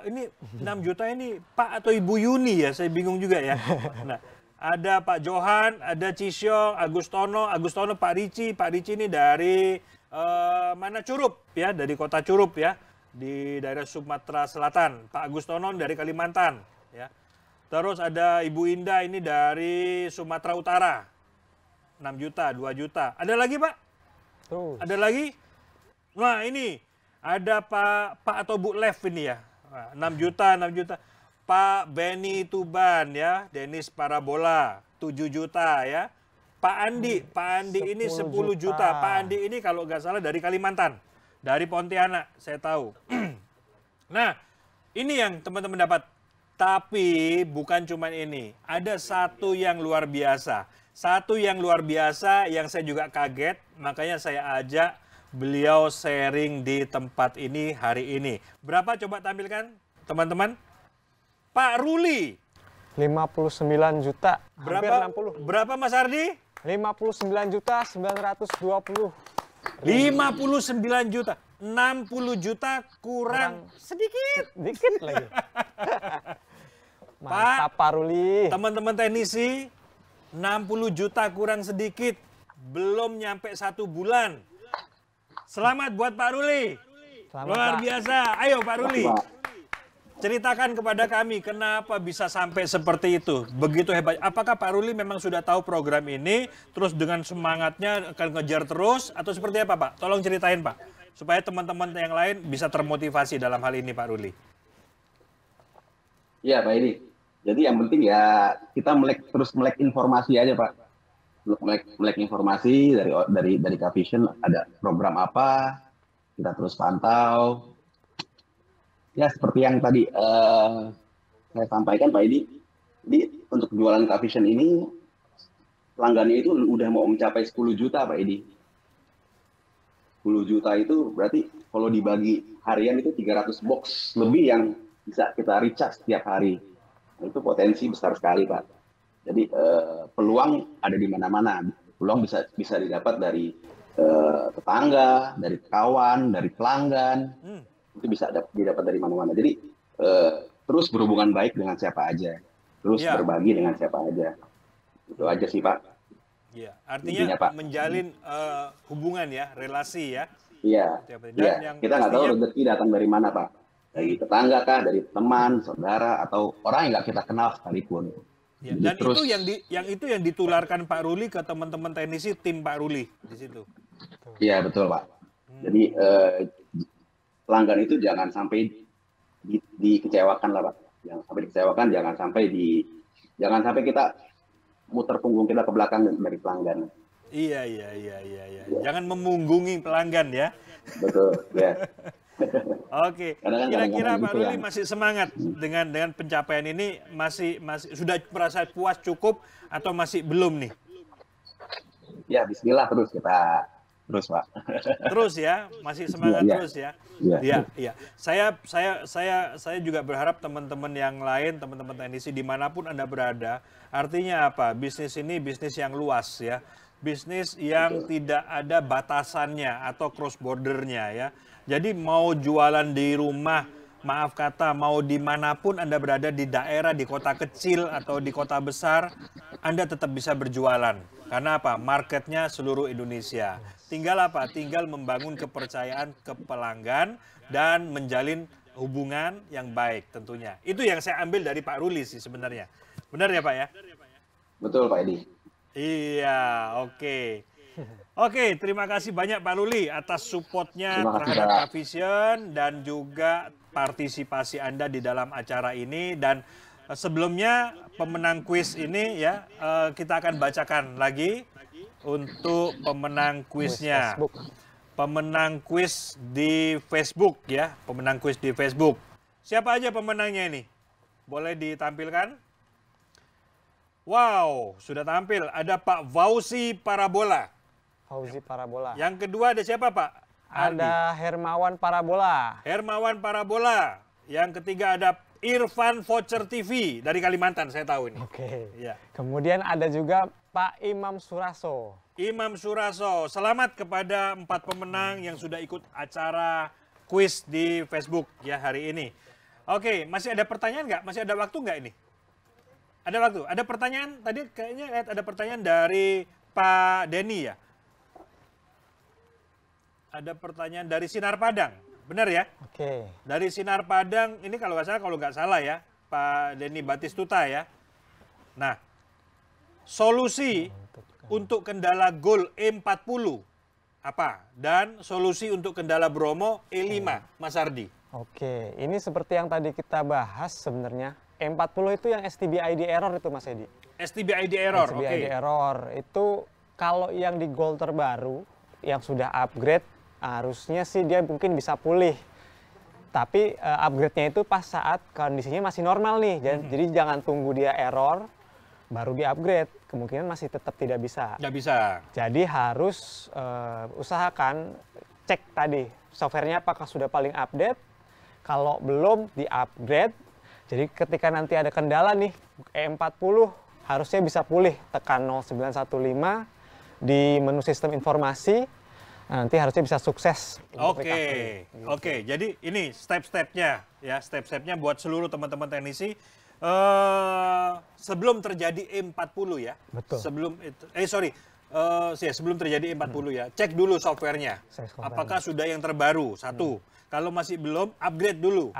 ini 6 juta ini Pak atau Ibu Yuni ya, saya bingung juga ya. Nah, ada Pak Johan, ada Cisyong, Agustono Pak Ricci ini dari mana Curup ya, dari kota Curup ya, di daerah Sumatera Selatan. Pak Agustono dari Kalimantan ya. Terus ada Ibu Indah ini dari Sumatera Utara. 6 juta, 2 juta. Ada lagi, Pak? Terus. Ada lagi? Nah, ini ada Pak atau Bu Lev ini ya. 6 juta. Pak Benny Tuban ya, Denis Parabola 7 juta ya. Pak Andi ini 10 juta. Pak Andi ini kalau nggak salah dari Kalimantan, dari Pontianak, saya tahu. Nah, ini yang teman-teman dapat. Tapi bukan cuma ini, ada satu yang luar biasa. Satu yang luar biasa yang saya juga kaget, makanya saya ajak beliau sharing di tempat ini hari ini. Berapa coba tampilkan teman-teman? Pak Ruli. 59 juta. Hampir Berapa? 60. Berapa Mas Ardi? 59 juta 920. 59 juta. 60 juta kurang sedikit. Dikit lagi. Mantap Pak Ruli. Teman-teman teknisi, 60 juta kurang sedikit. Belum nyampe 1 bulan. Selamat buat Pak Ruli. Selamat, Luar Pak. biasa. Ayo Pak Ruli. Pak. Ceritakan kepada kami kenapa bisa sampai seperti itu. Begitu hebat. Apakah Pak Ruli memang sudah tahu program ini, terus dengan semangatnya akan ngejar terus, atau seperti apa Pak? Tolong ceritain Pak. Supaya teman-teman yang lain bisa termotivasi dalam hal ini Pak Ruli. Iya Pak Edi. Jadi yang penting ya kita terus melek informasi aja Pak. Melek informasi dari Kavision ada program apa, kita terus pantau. Ya seperti yang tadi saya sampaikan Pak Edi. Jadi untuk jualan Kavision ini pelanggannya itu udah mau mencapai 10 juta Pak Edi. 10 juta itu berarti kalau dibagi harian itu 300 box lebih yang bisa kita recharge setiap hari. Itu potensi besar sekali Pak. Jadi peluang ada di mana-mana. Peluang bisa didapat dari tetangga, dari kawan, dari pelanggan. Itu bisa didapat dari mana-mana. Jadi terus berhubungan baik dengan siapa aja. Terus berbagi dengan siapa aja. Itu aja sih Pak. Iya, artinya Intinya, Pak. menjalin hubungan ya, relasi ya. Iya, Dan iya. yang Kita nggak tahu pastinya rezeki datang dari mana, Pak. Dari tetangga kah, dari teman, saudara, atau orang yang nggak kita kenal sekalipun. ya, Jadi dan terus, itu yang ditularkan Pak Ruli ke teman-teman teknisi tim Pak Ruli di situ. iya betul, Pak. Jadi pelanggan itu jangan sampai dikecewakan lah, Pak. Jangan sampai dikecewakan, jangan sampai kita muter punggung kita ke belakang dari pelanggan. Iya. Jangan memunggungi pelanggan ya. Betul, ya. Oke. Kadang-kadang Kira-kira gitu Pak Ruli ya. masih semangat dengan pencapaian ini, masih sudah merasa puas cukup atau masih belum nih? Ya, Bismillah terus kita terus, Pak. Terus ya, masih semangat Iya. terus ya. Iya. Iya. Saya juga berharap teman-teman yang lain, teman-teman teknisi dimanapun Anda berada, artinya apa? Bisnis ini bisnis yang luas ya. Bisnis yang tidak ada batasannya atau cross bordernya ya. Jadi mau jualan di rumah, maaf kata, mau dimanapun Anda berada, di daerah, di kota kecil atau di kota besar, Anda tetap bisa berjualan. Karena apa? Marketnya seluruh Indonesia. Tinggal apa? Tinggal membangun kepercayaan ke pelanggan dan menjalin hubungan yang baik tentunya. Itu yang saya ambil dari Pak Ruli sih sebenarnya. Benar ya Pak ya? Betul, Pak Edi. Iya, oke. Oke, terima kasih banyak Pak Ruli atas supportnya Terima kasih, terhadap Pak. Kavision dan juga partisipasi Anda di dalam acara ini. Dan sebelumnya pemenang kuis ini ya, kita akan bacakan lagi untuk pemenang kuisnya. Facebook. Pemenang kuis di Facebook ya, pemenang kuis di Facebook. Siapa aja pemenangnya ini? Boleh ditampilkan? Wow, sudah tampil. Ada Pak Fauzi Parabola. Fauzi Parabola. Yang kedua ada siapa Pak? Ardi. Ada Hermawan Parabola. Hermawan Parabola. Yang ketiga ada Irfan Voucher TV dari Kalimantan, saya tahu ini. Oke. Ya. Kemudian ada juga Pak Imam Suraso. Imam Suraso, selamat kepada 4 pemenang yang sudah ikut acara kuis di Facebook ya hari ini. Oke, masih ada pertanyaan nggak? Masih ada waktu nggak ini? Ada waktu? Ada pertanyaan? Tadi kayaknya lihat ada pertanyaan dari Pak Denny ya? Ada pertanyaan dari Sinar Padang, benar ya? Oke. Dari Sinar Padang, ini kalau nggak salah ya, Pak Denny Batistuta ya. Nah, solusi untuk kendala Gol E40 apa? Dan solusi untuk kendala Bromo E5, Mas Ardi. Oke, ini seperti yang tadi kita bahas sebenarnya. E40 itu yang STB-ID error itu Mas Edi. STB-ID error, oke. STB-ID error itu kalau yang di Gol terbaru yang sudah upgrade harusnya sih dia mungkin bisa pulih. Tapi upgrade-nya itu pas saat kondisinya masih normal nih. Jadi jangan tunggu dia error baru di-upgrade. Kemungkinan masih tetap tidak bisa. Nggak bisa. Jadi harus usahakan cek tadi softwarenya apakah sudah paling update. Kalau belum di-upgrade, jadi ketika nanti ada kendala nih E40 harusnya bisa pulih. Tekan 0915 di menu sistem informasi. Nanti harusnya bisa sukses. Oke. Jadi ini step-stepnya ya, step-stepnya buat seluruh teman-teman teknisi. Sebelum terjadi E40 ya. Betul. Sebelum terjadi E40 ya, cek dulu softwarenya. Apakah sudah yang terbaru? Satu. Kalau masih belum, upgrade dulu.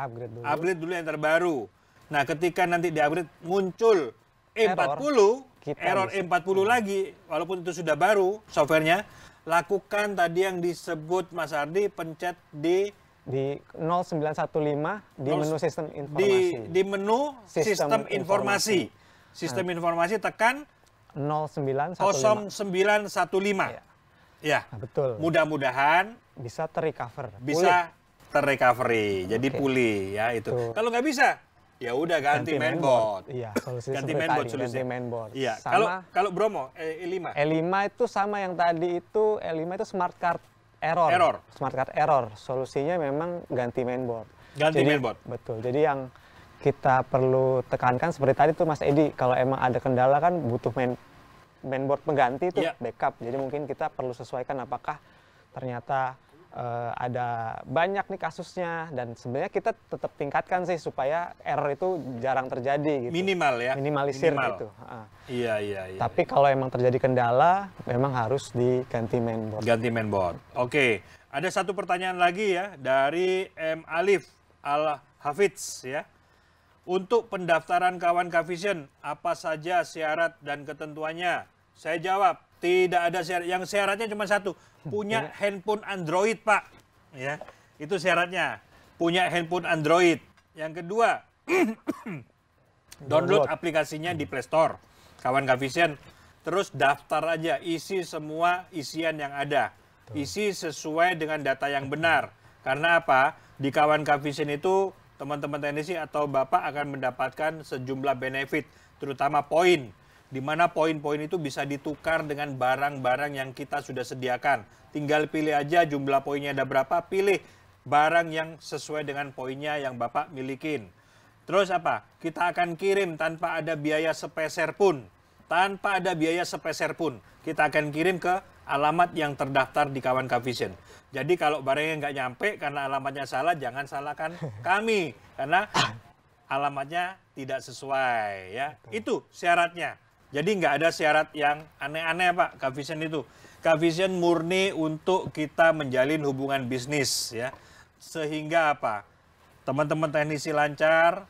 Upgrade dulu yang terbaru. Nah, ketika nanti di-upgrade muncul E40, error E40 lagi, walaupun itu sudah baru softwarenya, lakukan tadi yang disebut Mas Ardi, pencet di 0915 di menu sistem informasi. Di menu sistem informasi. Sistem informasi tekan 0915. Ya. Nah, betul. Mudah-mudahan Bisa terrecover. bisa terrecovery, jadi pulih ya itu. Kalau nggak bisa, ya udah ganti mainboard. Iya, solusi Ganti seperti mainboard tadi, solusi. ganti mainboard. Iya. Sama Kalau Bromo E5. E5 itu sama yang tadi itu, E5 itu smart card error. Smart card error. Solusinya memang ganti mainboard. Ganti mainboard. Betul. Jadi yang kita perlu tekankan seperti tadi tuh Mas Edi, kalau emang ada kendala kan butuh mainboard pengganti itu Iya. backup. Jadi mungkin kita perlu sesuaikan apakah ternyata ada banyak nih kasusnya, dan sebenarnya kita tetap tingkatkan sih supaya error itu jarang terjadi gitu. Minimal ya. Minimalisir Minimal. gitu. Iya. Tapi kalau emang terjadi kendala, memang harus diganti mainboard. Ganti mainboard. Oke, ada satu pertanyaan lagi ya dari M. Alif Al-Hafidz ya. Untuk pendaftaran kawan Kavision, apa saja syarat dan ketentuannya? Saya jawab, tidak ada syarat. Yang syaratnya cuma satu, punya handphone Android, Pak. Ya, itu syaratnya. Punya handphone Android. Yang kedua, download aplikasinya di Play Store, kawan Kavision. Terus daftar aja, isi semua isian yang ada. Isi sesuai dengan data yang benar. Karena apa? Di kawan Kavision itu teman-teman teknisi atau Bapak akan mendapatkan sejumlah benefit, terutama poin, di mana poin-poin itu bisa ditukar dengan barang-barang yang kita sudah sediakan. Tinggal pilih aja jumlah poinnya ada berapa, pilih barang yang sesuai dengan poinnya yang Bapak milikin. Terus apa? Kita akan kirim tanpa ada biaya sepeser pun. Tanpa ada biaya sepeser pun. Kita akan kirim ke alamat yang terdaftar di kawan Kavision. Jadi kalau barangnya nggak nyampe karena alamatnya salah, jangan salahkan kami. Karena alamatnya tidak sesuai. Ya. Itu syaratnya. Jadi nggak ada syarat yang aneh-aneh Pak, Kavision itu. Kavision murni untuk kita menjalin hubungan bisnis. Ya. Sehingga apa? Teman-teman teknisi lancar,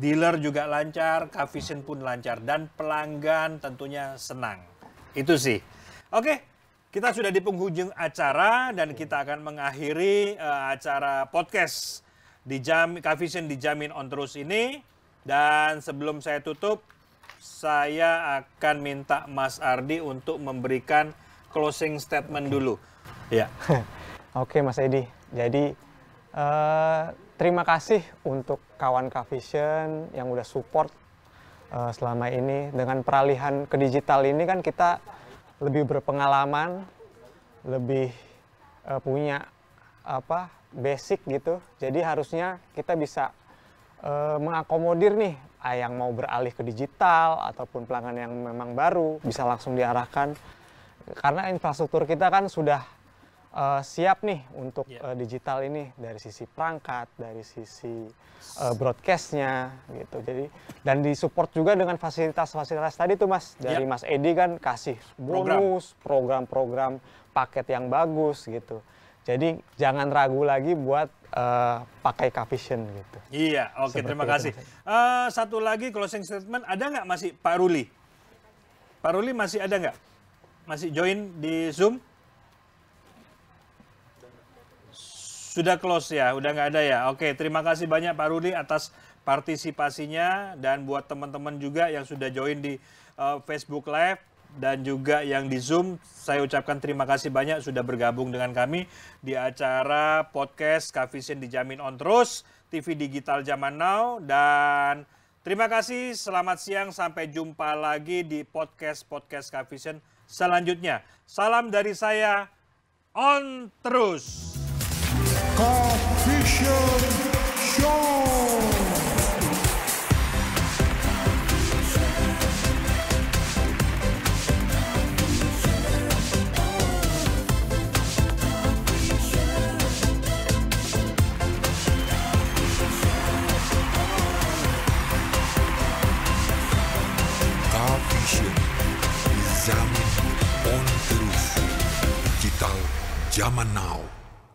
dealer juga lancar, Kavision pun lancar. Dan pelanggan tentunya senang. Itu sih. Oke. Kita sudah di penghujung acara dan kita akan mengakhiri acara podcast di Kavision Dijamin On Terus ini. Dan sebelum saya tutup, saya akan minta Mas Ardi untuk memberikan closing statement dulu. Ya. Oke Mas Edi, jadi terima kasih untuk kawan Kavision yang udah support selama ini. Dengan peralihan ke digital ini kan kita lebih berpengalaman, lebih punya basic gitu. Jadi harusnya kita bisa mengakomodir nih yang mau beralih ke digital ataupun pelanggan yang memang baru bisa langsung diarahkan. Karena infrastruktur kita kan sudah siap nih untuk digital ini dari sisi perangkat, dari sisi broadcastnya gitu. Jadi dan disupport juga dengan fasilitas-fasilitas tadi tuh Mas. Dari Mas Edi kan kasih bonus, program-program paket yang bagus gitu. Jadi jangan ragu lagi buat pakai Kavision gitu. Iya, oke, terima kasih. Satu lagi closing statement, ada nggak masih Pak Ruli? Pak Ruli masih ada nggak? Masih join di Zoom? Sudah close ya, udah nggak ada ya. Oke, terima kasih banyak Pak Ruli atas partisipasinya dan buat teman-teman juga yang sudah join di Facebook Live dan juga yang di Zoom, saya ucapkan terima kasih banyak sudah bergabung dengan kami di acara podcast Kavision Dijamin On Terus, TV Digital Zaman Now, dan terima kasih, selamat siang, sampai jumpa lagi di podcast Kavision selanjutnya. Salam dari saya, on terus. Kavision Show. Kavision Dijamin On Terus. Digital Zaman Now.